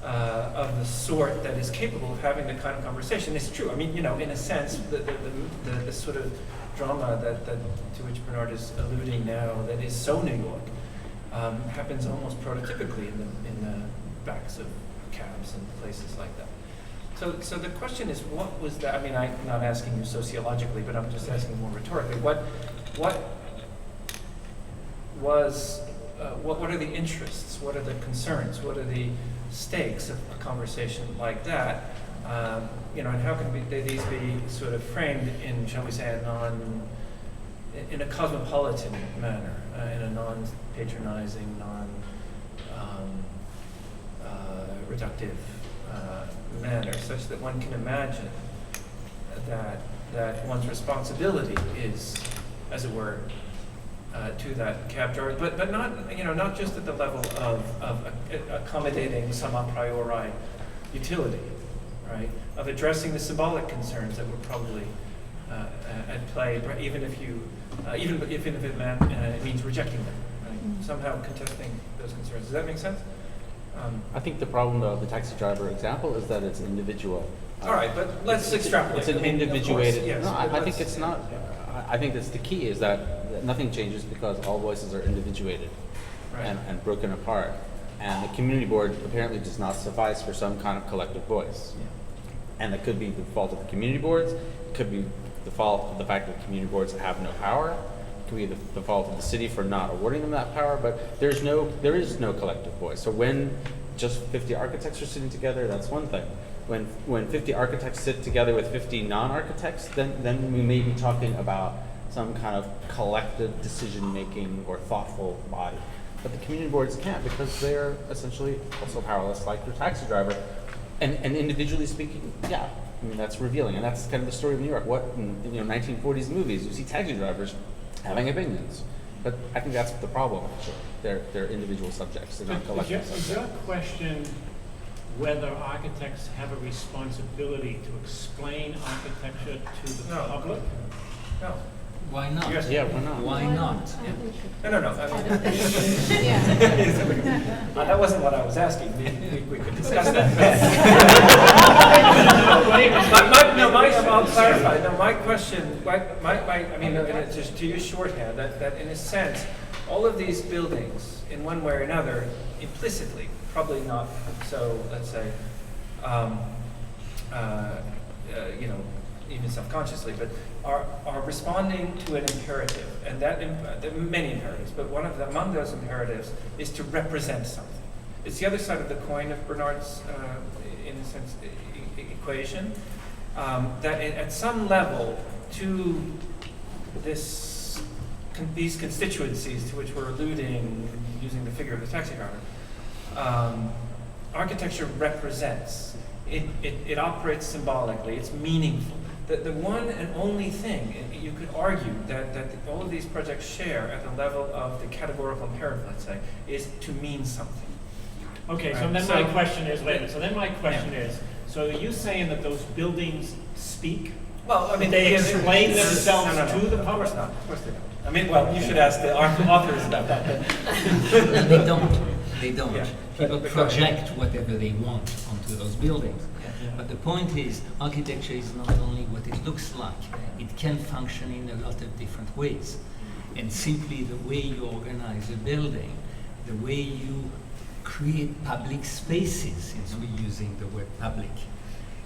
of the sort that is capable of having the kind of conversation. It's true. I mean, in a sense, the sort of drama that to which Bernard is alluding now, that is so New York, happens almost prototypically in the backs of cabs and places like that. So the question is, what was that? I mean, I'm not asking you sociologically, but I'm just asking more rhetorically. What are the interests? What are the concerns? What are the stakes of a conversation like that? And how can these be sort of framed in, shall we say, in a cosmopolitan manner, in a non-patronizing, non-reductive manner, such that one can imagine that one's responsibility is, as it were, to that cab driver, but not just at the level of accommodating some a priori utility, right? Of addressing the symbolic concerns that were probably at play, even if it means rejecting them, right? Somehow contesting those concerns. Does that make sense? I think the problem of the taxi driver example is that it's individual. All right, but let's extrapolate. It's an individuated. Yes, no, I think it's not. I think that's the key, is that nothing changes because all voices are individuated, right, and broken apart. And the community board apparently does not suffice for some kind of collective voice. Yeah. And it could be the fault of the community boards. It could be the fault of the fact that community boards have no power. It could be the fault of the city for not awarding them that power. But there is no collective voice. So when just 50 architects are sitting together, that's one thing. When 50 architects sit together with 50 non-architects, then we may be talking about some kind of collective decision-making or thoughtful body. But the community boards can't, because they're essentially also powerless, like your taxi driver. And individually speaking, yeah, I mean, that's revealing. And that's kind of the story of New York. What, in 1940s movies, you see taxi drivers having opinions. But I think that's the problem, actually. They're individual subjects, they're not collective subjects. Is your question whether architects have a responsibility to explain architecture to the public? No. Why not? Yes. Yeah, why not? Why not? No. That wasn't what I was asking. We could discuss that. I'll clarify. No, my question, I mean, it's just to use shorthand, that in a sense, all of these buildings, in one way or another, implicitly, probably not so, let's say, even self-consciously, but are responding to an imperative, and that there are many imperatives, but among those imperatives is to represent something. It's the other side of the coin of Bernard's, in a sense, equation, that at some level, to these constituencies to which we're alluding, using the figure of the taxi driver, architecture represents. It operates symbolically. It's meaningful. The one and only thing you could argue that all of these projects share at the level of the categorical imperative, let's say, is to mean something. Okay, Right. so then So- my question is, so are you saying that those buildings speak? Well, I mean, they explain themselves no, to the Of public? course not. Of course they don't. I mean, well, you should ask the authors about that. No, they don't. They don't. Yeah. People But- project whatever they want onto those buildings. But the point is, architecture is not only what it looks like, it can function in a lot of different ways. And simply the way you organize a building, the way you create public spaces, since we're using the word public,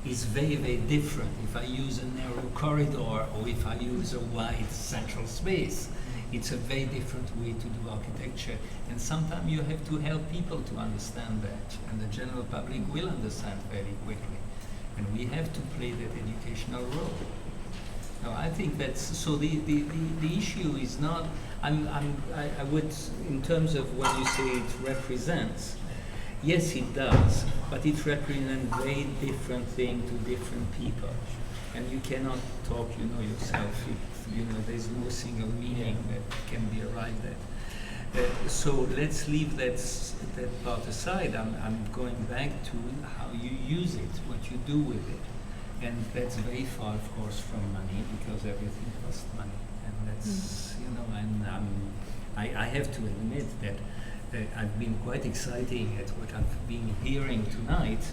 is very, very different if I use a narrow corridor or if I use a wide central space. It's a very different way to do architecture, and sometimes you have to help people to understand that, and the general public will understand very quickly, and we have to play that educational role. No, I think that's, so the issue is not, I would, in terms of what you say it represents, yes it does, but it represents very different things to different people. And you cannot talk, yourself, there's no single meaning that can be arrived at. So let's leave that part aside. I'm going back to how you use it, what you do with it. And that's very far, of course, from money, because everything costs money. And that's, I have to admit that I've been quite excited at what I've been hearing tonight,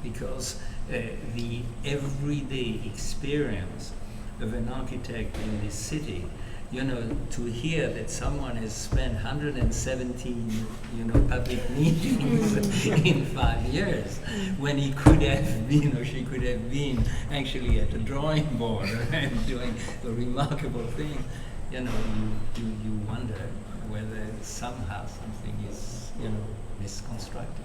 because the everyday experience of an architect in this city, to hear that someone has spent 117, public meetings in 5 years, when he could have been, or she could have been, actually at a drawing board and doing a remarkable thing, you wonder whether somehow something is, misconstructed.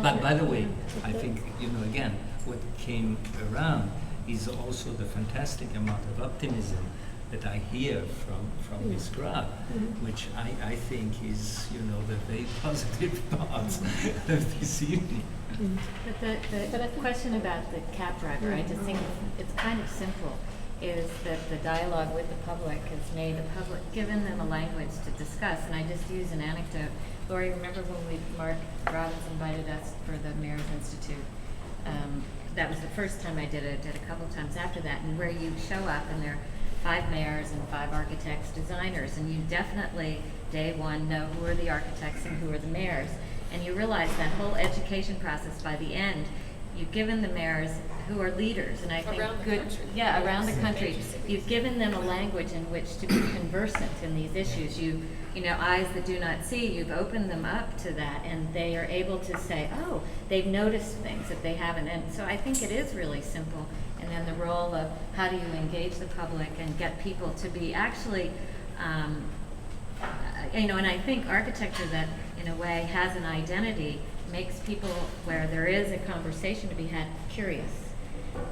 But by the way, I think, again, what came around is also the fantastic amount of optimism that I hear from this crowd, which I think is, the very positive part of this evening. But the question about the CAP driver, I just think it's kind of simple, is that the dialogue with the public has made the public, given them a language to discuss. And I just use an anecdote. Lori, remember when Mark Robbins invited us for the Mayor's Institute? That was the first time I did it. I did a couple times after that, and where you show up and there are 5 mayors and 5 architects, designers, and you definitely, day one, know who are the architects and who are the mayors. And you realize that whole education process, by the end, you've given the mayors who are leaders, and I think around the country. Yeah, around the country. You've given them a language in which to be conversant in these issues. Eyes that do not see, you've opened them up to that, and they are able to say, oh, they've noticed things that they haven't. And so I think it is really simple. And then the role of how do you engage the public and get people to be actually, and I think architecture that in a way has an identity makes people, where there is a conversation to be had, curious.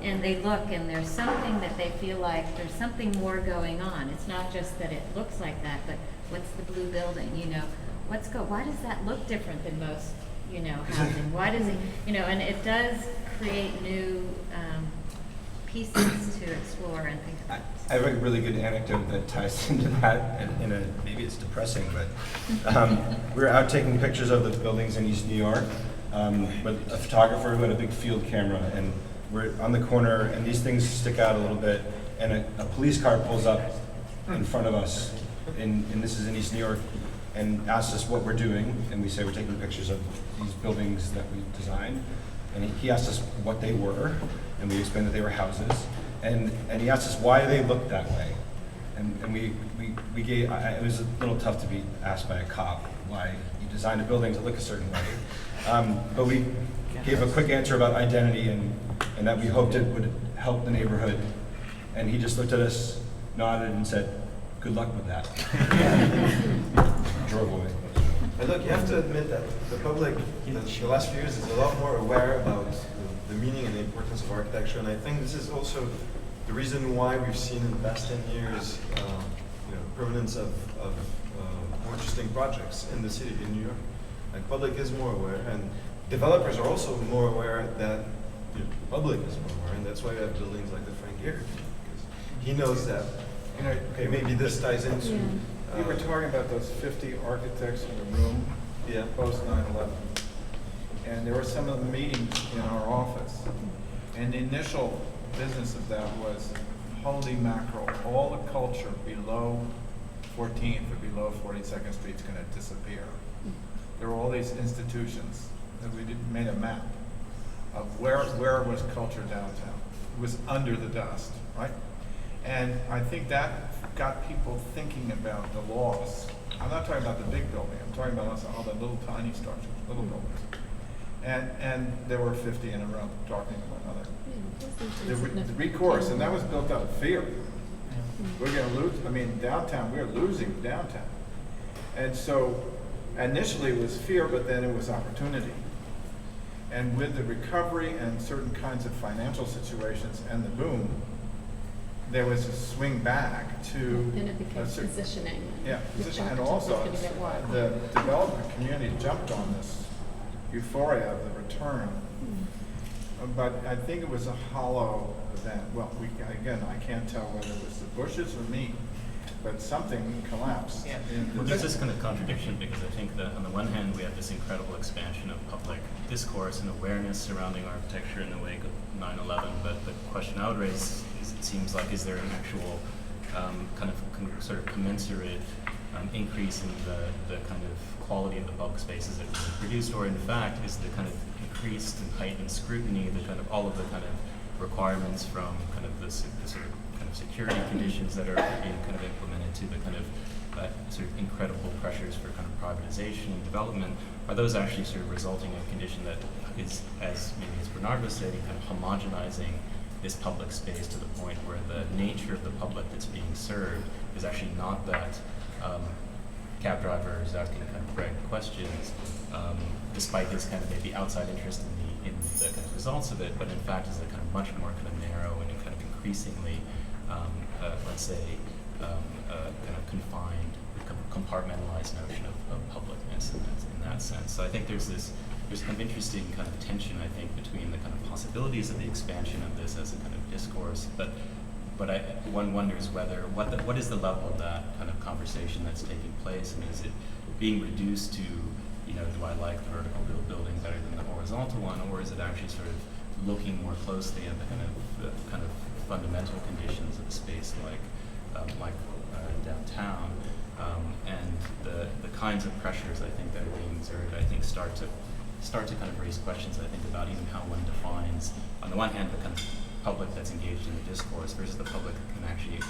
And they look, and there's something that they feel like there's something more going on. It's not just that it looks like that, but what's the blue building? Why does that look different than most, housing? Why does it, and it does create new pieces to explore and think about. I have a really good anecdote that ties into that, and maybe it's depressing, but we were out taking pictures of the buildings in East New York with a photographer who had a big field camera, and we're on the corner, and these things stick out a little bit, and a police car pulls up in front of us, and this is in East New York, and asks us what we're doing, and we say we're taking pictures of these buildings that we designed, and he asked us what they were, and we explained that they were houses, and he asked us why they looked that way, and we gave, it was a little tough to be asked by a cop why you designed a building to look a certain way, but we gave a quick answer about identity and that we hoped it would help the neighborhood, and he just looked at us, nodded, and said, "Good luck with that." Drove away. But look, you have to admit that the public, the last few years, is a lot more aware about the meaning and the importance of architecture, and I think this is also the reason why we've seen in the past 10 years, permanence of more interesting projects in the city, in New York. Like, public is more aware, and developers are also more aware that the public is more aware, and that's why we have buildings like the Frank Gehry, because he knows that. Okay, maybe this ties into. We were talking about those 50 architects in the room, post 9/11, and there were some of the meetings in our office, and the initial business of that was, holy mackerel, all the culture below 14th or below 42nd Street is going to disappear. There were all these institutions that we made a map. of where was culture downtown. It was under the dust, right? And I think that got people thinking about the loss. I'm not talking about the big building, I'm talking about also all the little tiny structures, little buildings. And there were 50 in a row talking to one another. The recourse, and that was built out of fear. We're gonna lose, I mean, downtown, we're losing downtown. And so initially it was fear, but then it was opportunity. And with the recovery and certain kinds of financial situations and the boom, there was a swing back to. And it became positioning. Yeah, positioning, and also the development community jumped on this euphoria of the return. But I think it was a hollow event. Well, again, I can't tell whether it was the bushes or me, but something collapsed. Yeah. Well, there's this kind of contradiction because I think that on the one hand we have this incredible expansion of public discourse and awareness surrounding architecture in the wake of 9/11, but the question I would raise is, it seems like, is there an actual sort of commensurate increase in the kind of quality of the public spaces that are being produced, or in fact is the kind of increased and heightened scrutiny, the kind of all of the kind of requirements from kind of the sort of kind of security conditions that are being kind of implemented to the kind of sort of incredible pressures for kind of privatization and development, are those actually sort of resulting in a condition that is, as maybe as Bernard was saying, kind of homogenizing this public space to the point where the nature of the public that's being served is actually not that cab drivers asking kind of Greg questions, despite his kind of maybe outside interest in the kind of results of it, but in fact is a kind of much more kind of narrow and kind of increasingly, let's say, kind of confined, compartmentalized notion of publicness in that sense. So I think there's kind of interesting kind of tension, I think, between the kind of possibilities of the expansion of this as a kind of discourse, but one wonders whether, what is the level of that kind of conversation that's taking place, and is it being reduced to, you know, do I like the vertical building better than the horizontal one, or is it actually sort of looking more closely at the kind of fundamental conditions of the space, like downtown, and the kinds of pressures I think that are being exerted, I think start to kind of raise questions, I think, about even how one defines, on the one hand, the kind of public that's engaged in the discourse versus the public that can actually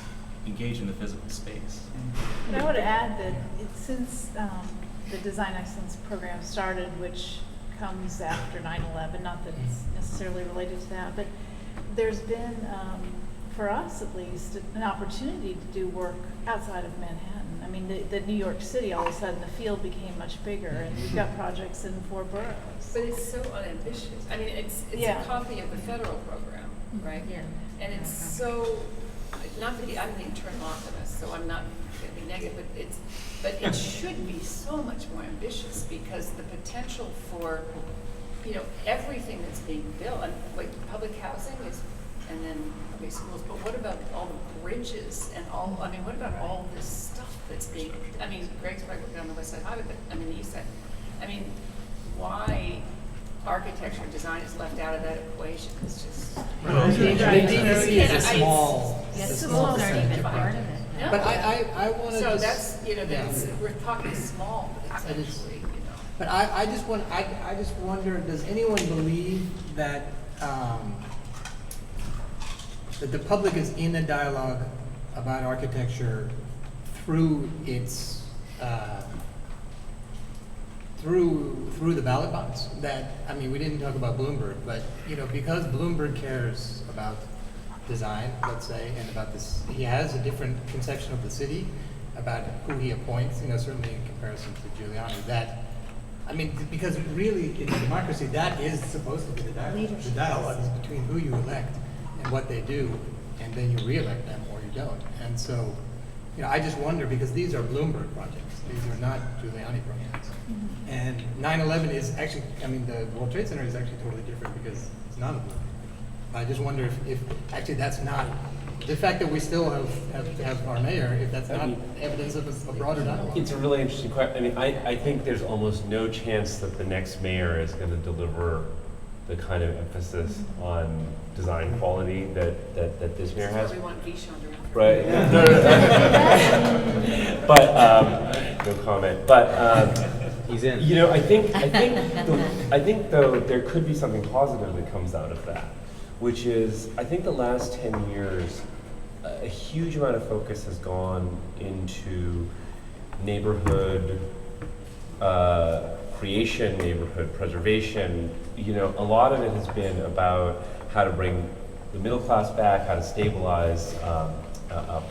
engage in the physical space. And I would add that since the Design Excellence program started, which comes after 9/11, not that it's necessarily related to that, but there's been, for us at least, an opportunity to do work outside of Manhattan. I mean, the New York City, all of a sudden, the field became much bigger, and we've got projects in 4 boroughs. But it's so unambitious. I mean, it's a copy of the federal program, right? Yeah. And it's so, not to be, I'm the internal optimist, so I'm not going to be negative, but it should be so much more ambitious, because the potential for, you know, everything that's being built, and like public housing is, and then public schools, but what about all the bridges and all, I mean, what about all this stuff that's being, I mean, Greg's probably working on the West Side Highway, but I mean, the East Side. I mean, why architecture design is left out of that equation is just. The DEC is a small. It's small percentage part of it. No. But I want to. So that's, you know, we're talking small, but it's actually, you know. But I just wonder, does anyone believe that that the public is in a dialogue about architecture through its through the ballot box? That, I mean, we didn't talk about Bloomberg, but you know, because Bloomberg cares about design, let's say, and about this, he has a different conception of the city about who he appoints, you know, certainly in comparison to Giuliani. That, I mean, because really in democracy, that is supposed to be the dialogue. Leadership. The dialogue is between who you elect and what they do, and then you re-elect them or you don't. And so, you know, I just wonder, because these are Bloomberg projects, these are not Giuliani projects. Mm-hmm. And 9/11 is actually, I mean, the World Trade Center is actually totally different because it's not a Bloomberg. I just wonder if actually that's not, the fact that we still have our mayor, if that's not evidence of a broader dialogue. It's a really interesting question. I mean, I think there's almost no chance that the next mayor is going to deliver the kind of emphasis on design quality that this mayor has. We want Vishon to run. Right. No. But no comment. But He's in. You know, I think though there could be something positive that comes out of that, which is I think the last 10 years, a huge amount of focus has gone into neighborhood creation, neighborhood preservation. You know, a lot of it has been about how to bring the middle class back, how to stabilize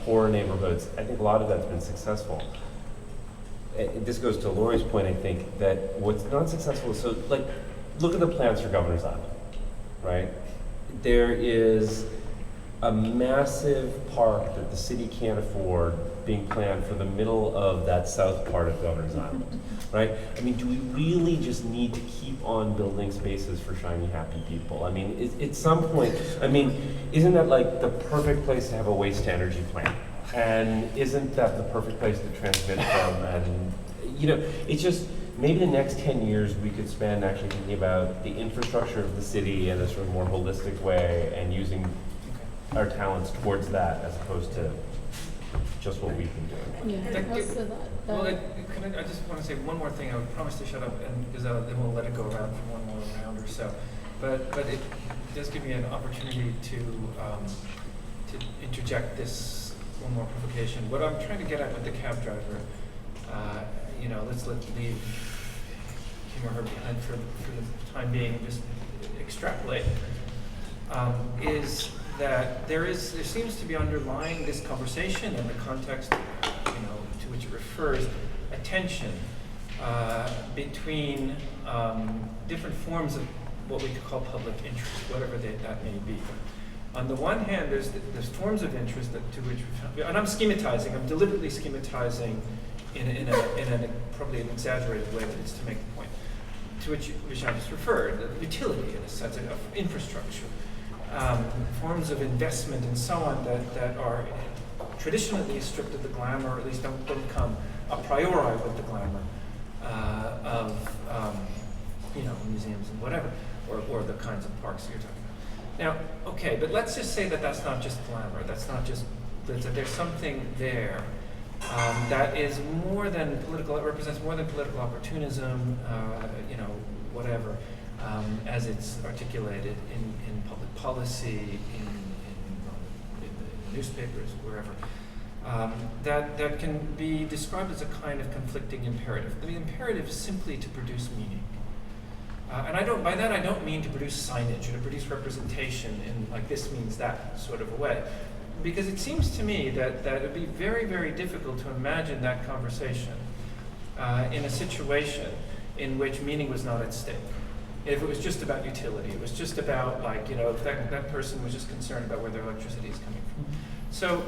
poor neighborhoods. I think a lot of that's been successful. This goes to Lori's point, I think, that what's not successful is, so, like, look at the plans for Governor's Island, right? There is a massive park that the city can't afford being planned for the middle of that south part of Governor's Island, right? I mean, do we really just need to keep on building spaces for shiny, happy people? I mean, at some point, I mean, isn't that like the perfect place to have a waste to energy plant? And isn't that the perfect place to transmit from? And, you know, it's just, maybe the next 10 years we could spend actually thinking about the infrastructure of the city in a sort of more holistic way and using our talents towards that as opposed to just what we've been doing. Yeah, also that. Well, I just want to say one more thing. I would promise to shut up, and because then we'll let it go around for one more round or so. But it does give me an opportunity to interject this one more provocation. What I'm trying to get at with the cab driver, you know, let's leave him or her behind for the time being, just extrapolate, is that there seems to be underlying this conversation and the context, you know, to which it refers, a tension between different forms of what we could call public interest, whatever that may be. On the one hand, there's forms of interest to which, and I'm schematizing, I'm deliberately schematizing in a probably an exaggerated way, but it's to make the point, to which I just referred, the utility in a sense of infrastructure. Forms of investment and so on that are traditionally stripped of the glamour, or at least don't come a priori with the glamour of you know, museums and whatever, or the kinds of parks you're talking about. Now, okay, but let's just say that that's not just glamour. That's not just that there's something there that is more than political. It represents more than political opportunism. You know, whatever. As it's articulated in public policy, in the newspapers, wherever, that can be described as a kind of conflicting imperative. The imperative is simply to produce meaning. And by that I don't mean to produce signage or to produce representation in like this means that sort of a way. Because it seems to me that it would be very, very difficult to imagine that conversation in a situation in which meaning was not at stake. If it was just about utility, it was just about, like, you know, if that person was just concerned about where their electricity is coming from. So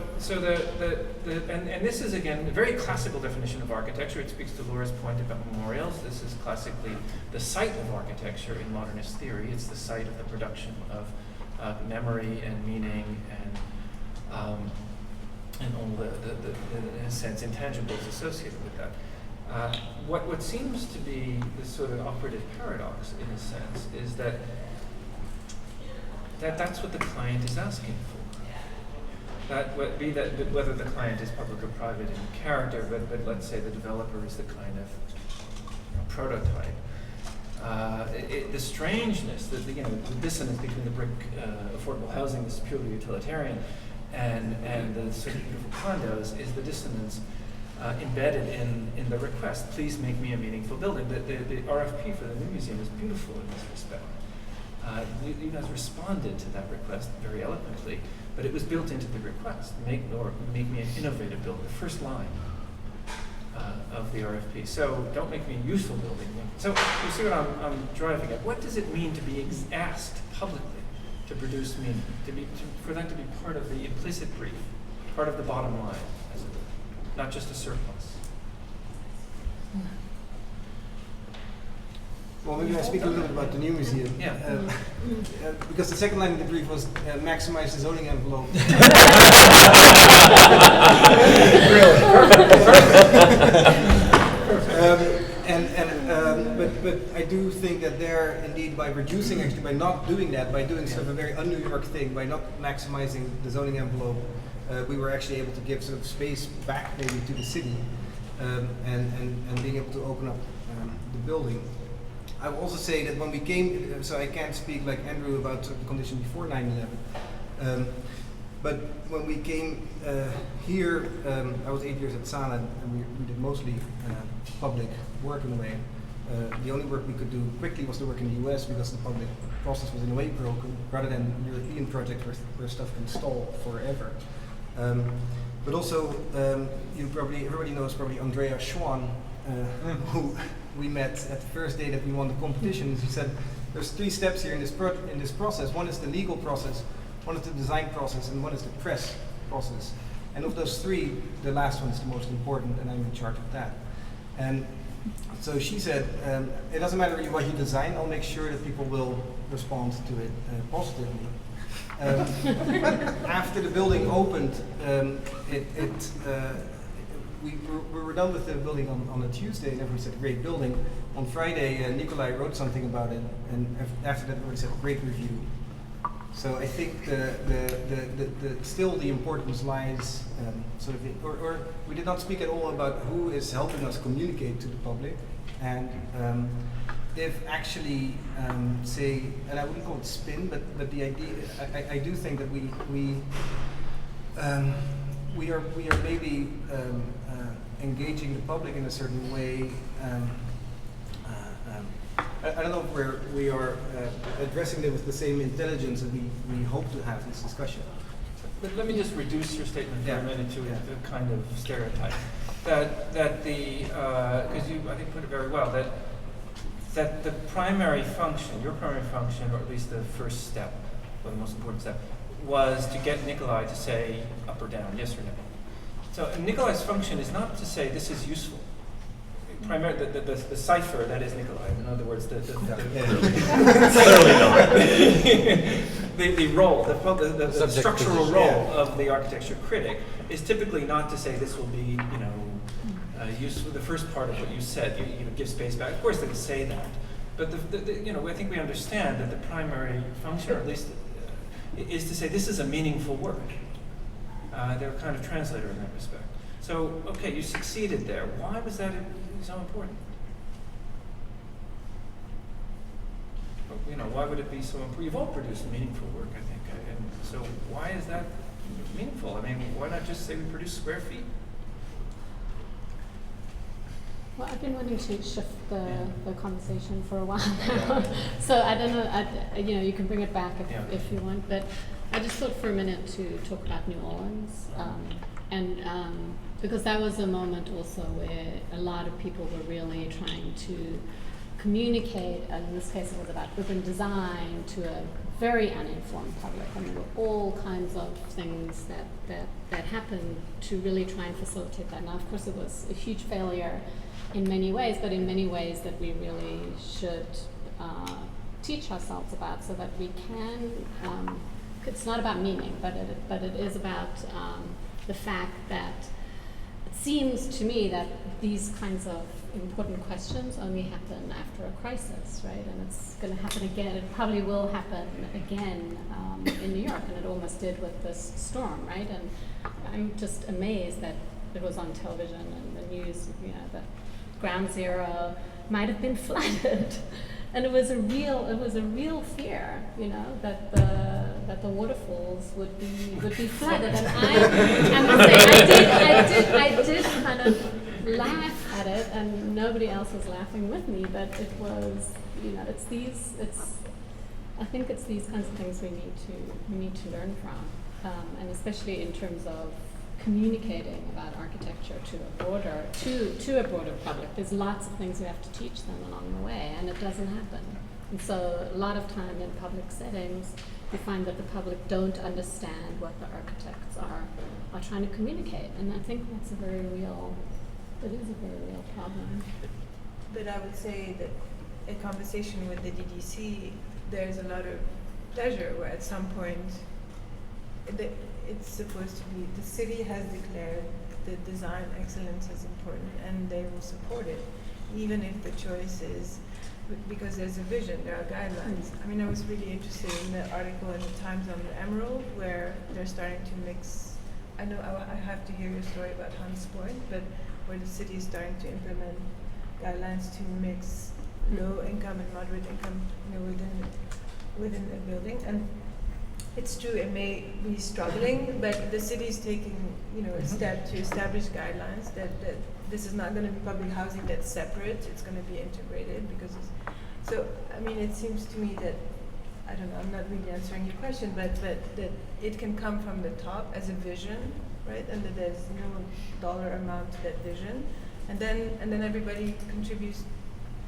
and this is again a very classical definition of architecture. It speaks to Laura's point about memorials. This is classically the site of architecture in modernist theory. It's the site of the production of memory and meaning and all the in a sense intangibles associated with that. What seems to be the sort of operative paradox, in a sense, is that that's what the client is asking for. Whether the client is public or private in character, but let's say the developer is the kind of prototype. The strangeness, the dissonance between the brick affordable housing, this is purely utilitarian, and the sort of beautiful condos is the dissonance embedded in the request. Please make me a meaningful building. The RFP for the new museum is beautiful in this respect. You guys responded to that request very eloquently, but it was built into the request. Make me an innovative building, the first line of the RFP. So don't make me a useful building. So you see what I'm driving at. What does it mean to be asked publicly to produce meaning, for that to be part of the implicit brief, part of the bottom line, as it were, not just a surplus? Well, maybe I speak a little bit about the new museum. Yeah. Because the second line of the brief was maximize the zoning envelope. But I do think that there, indeed, by reducing, actually, by not doing that, by doing sort of a very un-New York thing, by not maximizing the zoning envelope, we were actually able to give sort of space back maybe to the city. and being able to open up the building. I will also say that when we came, so I can't speak like Andrew about the condition before 9/11, but when we came here, I was 8 years at Sala, and we did mostly public work in a way. The only work we could do quickly was to work in the US because the public process was in a way broken, rather than European projects where stuff can stall forever. But also, everybody knows probably Andrea Schwan, who we met at the first day that we won the competition. She said, there's 3 steps here in this process. One is the legal process, one is the design process, and one is the press process. And of those 3, the last one is the most important, and I'm in charge of that. And so she said, it doesn't matter what you design, I'll make sure that people will respond to it positively. After the building opened, we were done with the building on a Tuesday, and everyone said, great building. On Friday, Nikolai wrote something about it, and after that, everyone said, great review. So I think still the importance lies sort of, or we did not speak at all about who is helping us communicate to the public, and if actually say, and I wouldn't call it spin, but the idea, I do think that we are maybe engaging the public in a certain way. I don't know if we are addressing them with the same intelligence that we hope to have this discussion. But let me just reduce your statement for a minute to a kind of stereotype. That the, because you, I think, put it very well, that the primary function, your primary function, or at least the first step, or the most important step, was to get Nikolai to say up or down, yes or no. So Nikolai's function is not to say this is useful. Primarily, the cipher that is Nikolai. In other words, the role, the structural role of the architecture critic is typically not to say this will be, useful. The first part of what you said, you give space back. Of course, they can say that, but I think we understand that the primary function, or at least, is to say this is a meaningful work. They're kind of translator in that respect. So, okay, you succeeded there. Why was that so important? Why would it be so important? You've all produced meaningful work, I think. And so why is that meaningful? I mean, why not just say we produce square feet? Well, I've been wanting to shift the conversation for a while now. So I don't know, you can bring it back if you want, but I just thought for a minute to talk about New Orleans. Because that was a moment also where a lot of people were really trying to communicate, and in this case it was about urban design, to a very uninformed public. And there were all kinds of things that happened to really try and facilitate that. Now, of course, it was a huge failure in many ways, but in many ways that we really should teach ourselves about, so that we can, it's not about meaning, but it is about the fact that it seems to me that these kinds of important questions only happen after a crisis, right? And it's going to happen again. It probably will happen again in New York, and it almost did with this storm, right? And I'm just amazed that it was on television and the news, that Ground Zero might have been flooded. And it was a real fear, that the waterfalls would be flooded. And I must say, I did kind of laugh at it, and nobody else was laughing with me. But it was, I think it's these kinds of things we need to learn from, and especially in terms of communicating about architecture to a broader public. There's lots of things we have to teach them along the way, and it doesn't happen. And so a lot of time in public settings, you find that the public don't understand what the architects are trying to communicate, and I think that's a very real problem. But I would say that in conversation with the DDC, there's a lot of pleasure where at some point it's supposed to be, the city has declared the design excellence as important, and they will support it, even if the choice is, because there's a vision, there are guidelines. I mean, I was really interested in the article in the Times on the Emerald, where they're starting to mix, I know I have to hear your story about Hunts Point, but where the city is starting to implement guidelines to mix low income and moderate income, within a building. And it's true, it may be struggling, but the city is taking, a step to establish guidelines that this is not going to be public housing that's separate. It's going to be integrated because so. I mean, it seems to me that I don't know. I'm not really answering your question, but that it can come from the top as a vision, right? And that there's no dollar amount to that vision, and then everybody contributes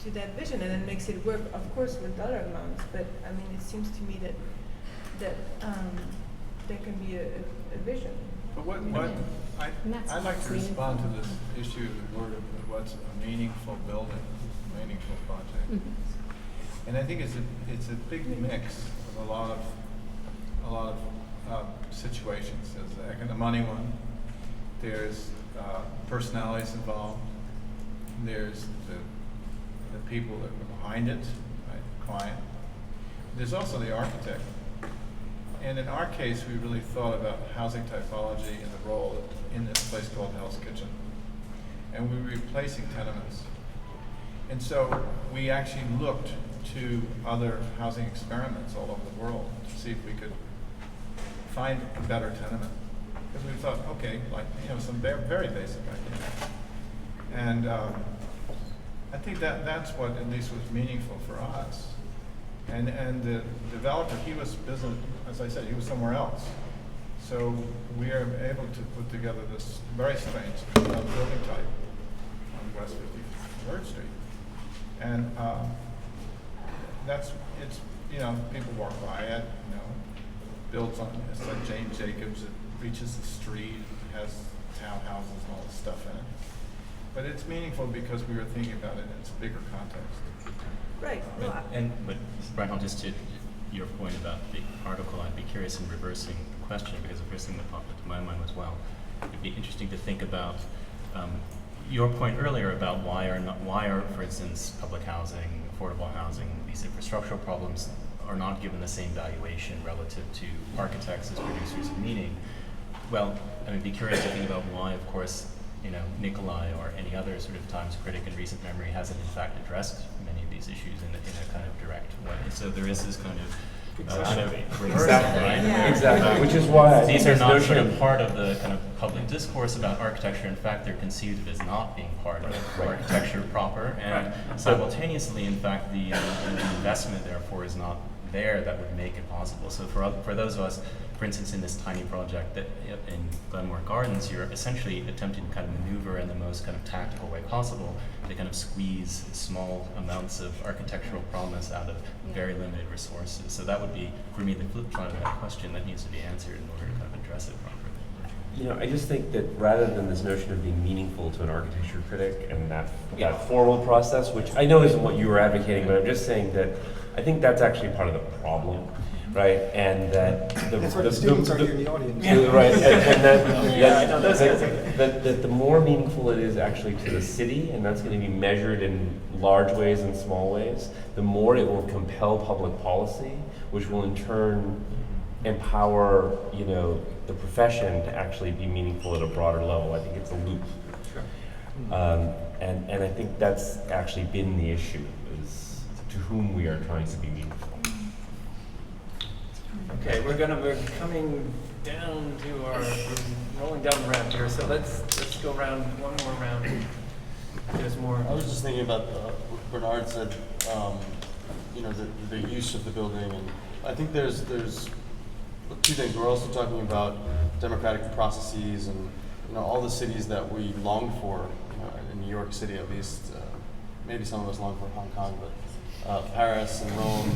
to that vision, and then makes it work, of course, with dollar amounts. But I mean, it seems to me that there can be a vision. But I'd like to respond to this issue of the word of what's a meaningful building, meaningful project. Mm-hmm. And I think it's a big mix of a lot of situations. There's the money one. There's personalities involved. There's the people that are behind it, right? The client. There's also the architect. And in our case, we really thought about housing typology and the role in this place called Hell's Kitchen. And we were replacing tenements. And so we actually looked to other housing experiments all over the world to see if we could find a better tenement. Because we thought, okay, some very basic ideas. And I think that's what at least was meaningful for us. And the developer, he was business, as I said, he was somewhere else. So we are able to put together this very strange building type on West 53rd Street. And people walk by it, builds on, it's like James Jacobs, it reaches the street, it has townhouses and all this stuff in it. But it's meaningful because we were thinking about it in its bigger context. Right. But Reinhold, just to your point about the article, I'd be curious in reversing the question, because the first thing that popped into my mind was, well, it'd be interesting to think about your point earlier about why are, for instance, public housing, affordable housing, these infrastructural problems are not given the same valuation relative to architects as producers of meaning. Well, I mean, be curious to think about why, of course, Nikolai or any other sort of Times critic in recent memory hasn't in fact addressed many of these issues in a kind of direct way. So there is this kind of Exactly. right? Yeah. Exactly. Which is why these are not sort of part of the kind of public discourse about architecture. In fact, they're conceived as not being part of architecture proper, and simultaneously, in fact, the investment therefore is not there that would make it possible. So for those of us, for instance, in this tiny project that in Glenmore Gardens, you're essentially attempting to kind of maneuver in the most kind of tactical way possible to kind of squeeze small amounts of architectural promise out of very limited resources. So that would be, for me, the flip side of that question that needs to be answered in order to kind of address it properly. I just think that rather than this notion of being meaningful to an architecture critic and that formal process, which I know isn't what you were advocating, but I'm just saying that I think that's actually part of the problem, right? And that the students are here in the audience. Right, that the more meaningful it is actually to the city, and that's going to be measured in large ways and small ways, the more it will compel public policy, which will in turn empower, the profession to actually be meaningful at a broader level. I think it's a loop. Sure. And I think that's actually been the issue, is to whom we are trying to be meaningful. Okay, we're coming down to we're rolling down the ramp here, so let's go around one more round. There's more. I was just thinking about what Bernard said, the use of the building, and I think there's two things. We're also talking about democratic processes and all the cities that we long for, in New York City at least. Maybe some of us long for Hong Kong, but Paris and Rome,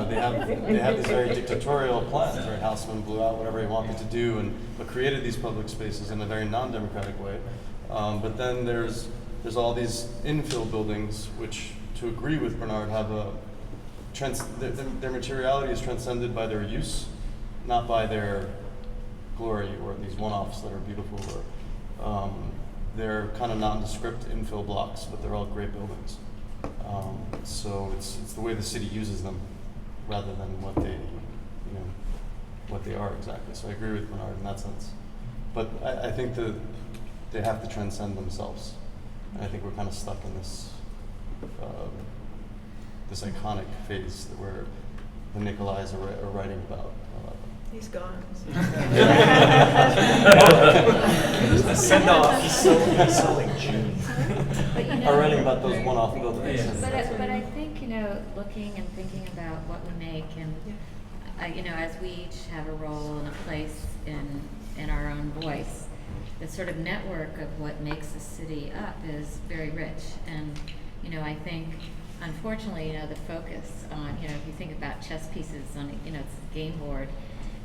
they have these very dictatorial plans, right? Haussmann blew out whatever he wanted to do, but created these public spaces in a very non-democratic way. But then there's all these infill buildings, which, to agree with Bernard, have their materiality is transcended by their use, not by their glory or these one-offs that are beautiful. Or they're kind of nondescript infill blocks, but they're all great buildings. So it's the way the city uses them, rather than what they are exactly. So I agree with Bernard in that sense. But I think they have to transcend themselves. And I think we're kind of stuck in this this iconic phase that where the Nikolais are writing about. He's gone. Send off. He's so like June. But, you know, Are writing about those one-off buildings. But I think, you know, looking and thinking about what we make, and you know, as we each have a role and a place in our own voice, the sort of network of what makes a city up is very rich. And you know, I think, unfortunately, you know, the focus on, you know, if you think about chess pieces on, you know, it's a game board,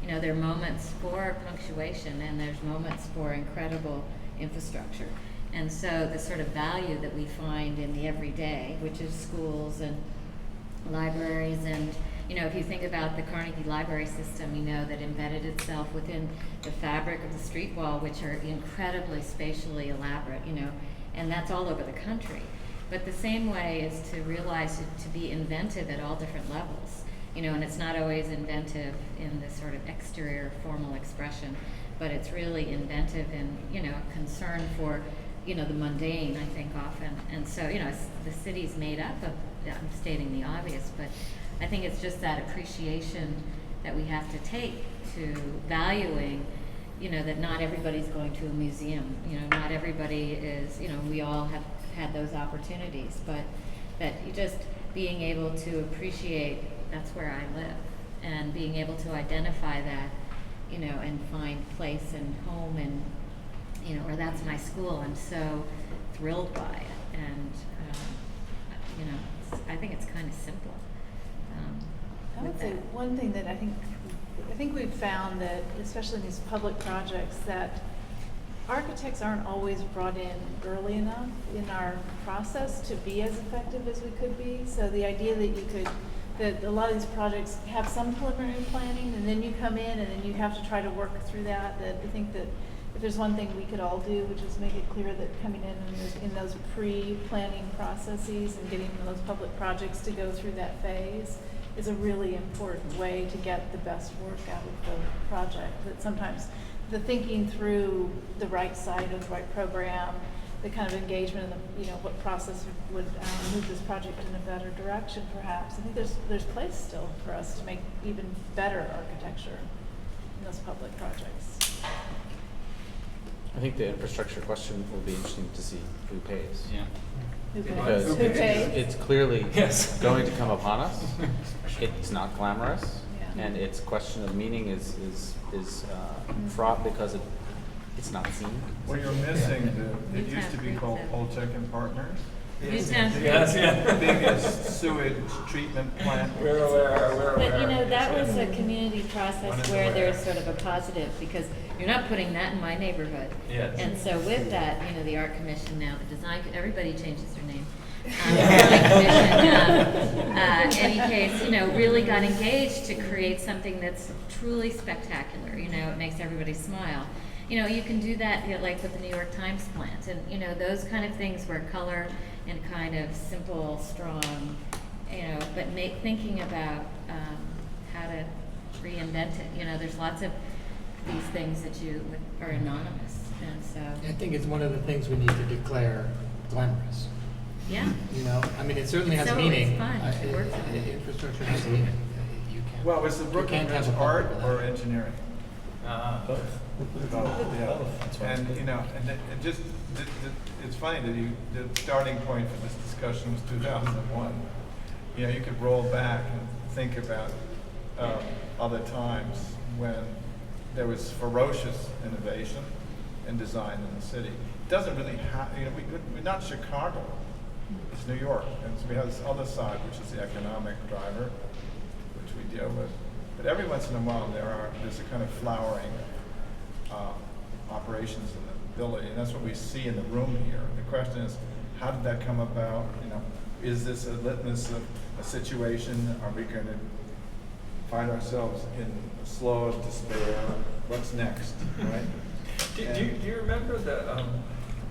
you know, there are moments for punctuation and there's moments for incredible infrastructure. And so the sort of value that we find in the everyday, which is schools and libraries, and, you know, if you think about the Carnegie Library system, you know, that embedded itself within the fabric of the street wall, which are incredibly spatially elaborate, you know, and that's all over the country. But the same way is to realize to be inventive at all different levels, you know, and it's not always inventive in this sort of exterior formal expression, but it's really inventive in, you know, concern for, you know, the mundane, I think, often. And so, you know, the city's made up of, I'm stating the obvious, but I think it's just that appreciation that we have to take to valuing, you know, that not everybody's going to a museum, you know, not everybody is, you know, we all have had those opportunities, but that you just being able to appreciate that's where I live, and being able to identify that, you know, and find place and home, and, you know, or that's my school. I'm so thrilled by it, and you know, I think it's kind of simple. I would say one thing that I think we've found that, especially in these public projects, that architects aren't always brought in early enough in our process to be as effective as we could be. So the idea that a lot of these projects have some preliminary planning, and then you come in and then you have to try to work through that I think that if there's one thing we could all do, which is make it clear that coming in those pre-planning processes and getting those public projects to go through that phase is a really important way to get the best work out of the project. That sometimes the thinking through the right site or the right program, the kind of engagement, and the, you know, what process would move this project in a better direction, perhaps. I think there's place still for us to make even better architecture in those public projects. I think the infrastructure question will be interesting to see who pays. Yeah. Because Who pays? it's clearly Yes. going to come upon us. It's not glamorous, Yeah. and its question of meaning is fraught because it's not seen. Well, you're missing it used to be called Holtec and Partners. Yes, The biggest sewage treatment plant. We're aware. But you know, that was a community process where there's sort of a positive, because you're not putting that in my neighborhood. Yes. And so with that, you know, the art commission now, the design, everybody changes their name. Design commission, any case, you know, really got engaged to create something that's truly spectacular. You know, it makes everybody smile. You know, you can do that, you know, like with the New York Times plant, and you know, those kind of things where color and kind of simple, strong, you know, but thinking about how to reinvent it. You know, there's lots of these things that are anonymous, and so. I think it's one of the things we need to declare glamorous. Yeah. You know, I mean, it certainly has So meaning. it's fun. It works. Infrastructure has meaning. You can't. Well, is the Brooklyn Bridge art or engineering? Both. Yeah. And, you know, and it just, it's funny that the starting point for this discussion was 2001. You know, you could roll back and think about other times when there was ferocious innovation and design in the city. It doesn't really have, you know, we're not Chicago, it's New York. And so we have this other side, which is the economic driver, which we deal with. But every once in a while there's a kind of flowering operations in the building, and that's what we see in the room here. The question is, how did that come about? You know, is this a litmus of a situation? Are we going to find ourselves in a slow of despair? What's next, right? Do you remember the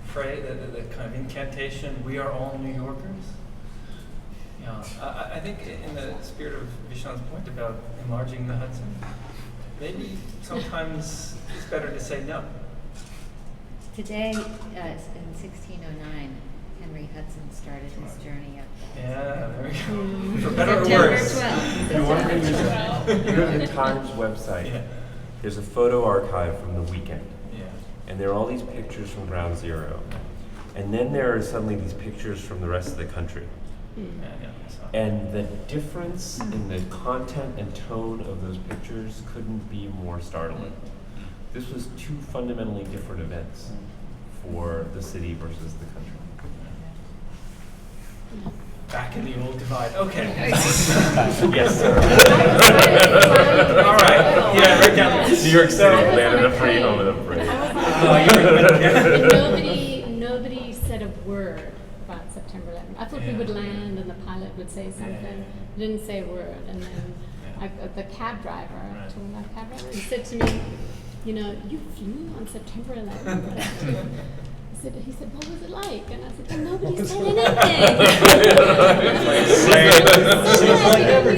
phrase, the kind of incantation, "We are all New Yorkers"? Yeah, I think in the spirit of Vishan's point about enlarging the Hudson, maybe sometimes it's better to say no. Today, in 1609, Henry Hudson started his journey up. Yeah, very Mm. good. For better or September worse. 12th. You want to September you go to the Times website. Yeah. There's a photo archive from the weekend. Yeah. And there are all these pictures from Ground Zero. And then there are suddenly these pictures from the rest of the country. Yeah, yeah, I saw. And the difference in the content and tone of those pictures couldn't be more startling. This was two fundamentally different events for the city versus the country. Back in the old divide. Okay. Yes, sir. All right. Yeah, right down there. New York City, land of the free, home of the free. Nobody said a word about September 11th. I thought we would land and the pilot would say something. Didn't say a word. And then the cab driver, he said to me, you know, you flew on September 11th. He said, what was it like? And I said, well, nobody said anything.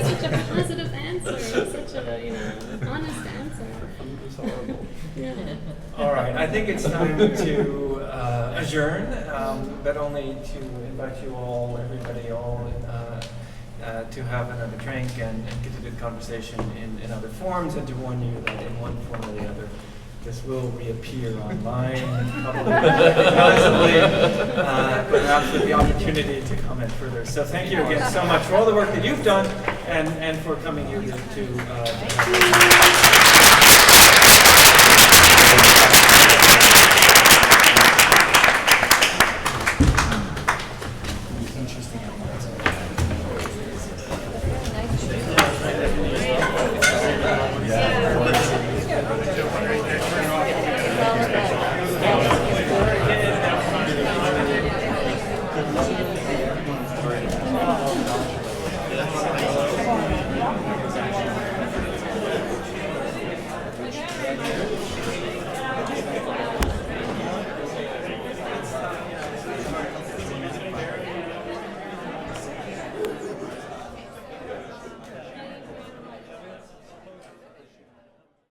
Such a positive answer, such a, honest answer. Yeah. All right, I think it's time to adjourn, but only to invite you all, everybody, all to have another drink and continue the conversation in other forms, and to warn you that in one form or the other, this will reappear online, probably possibly, perhaps with the opportunity to comment further. So thank you again so much for all the work that you've done and for coming here to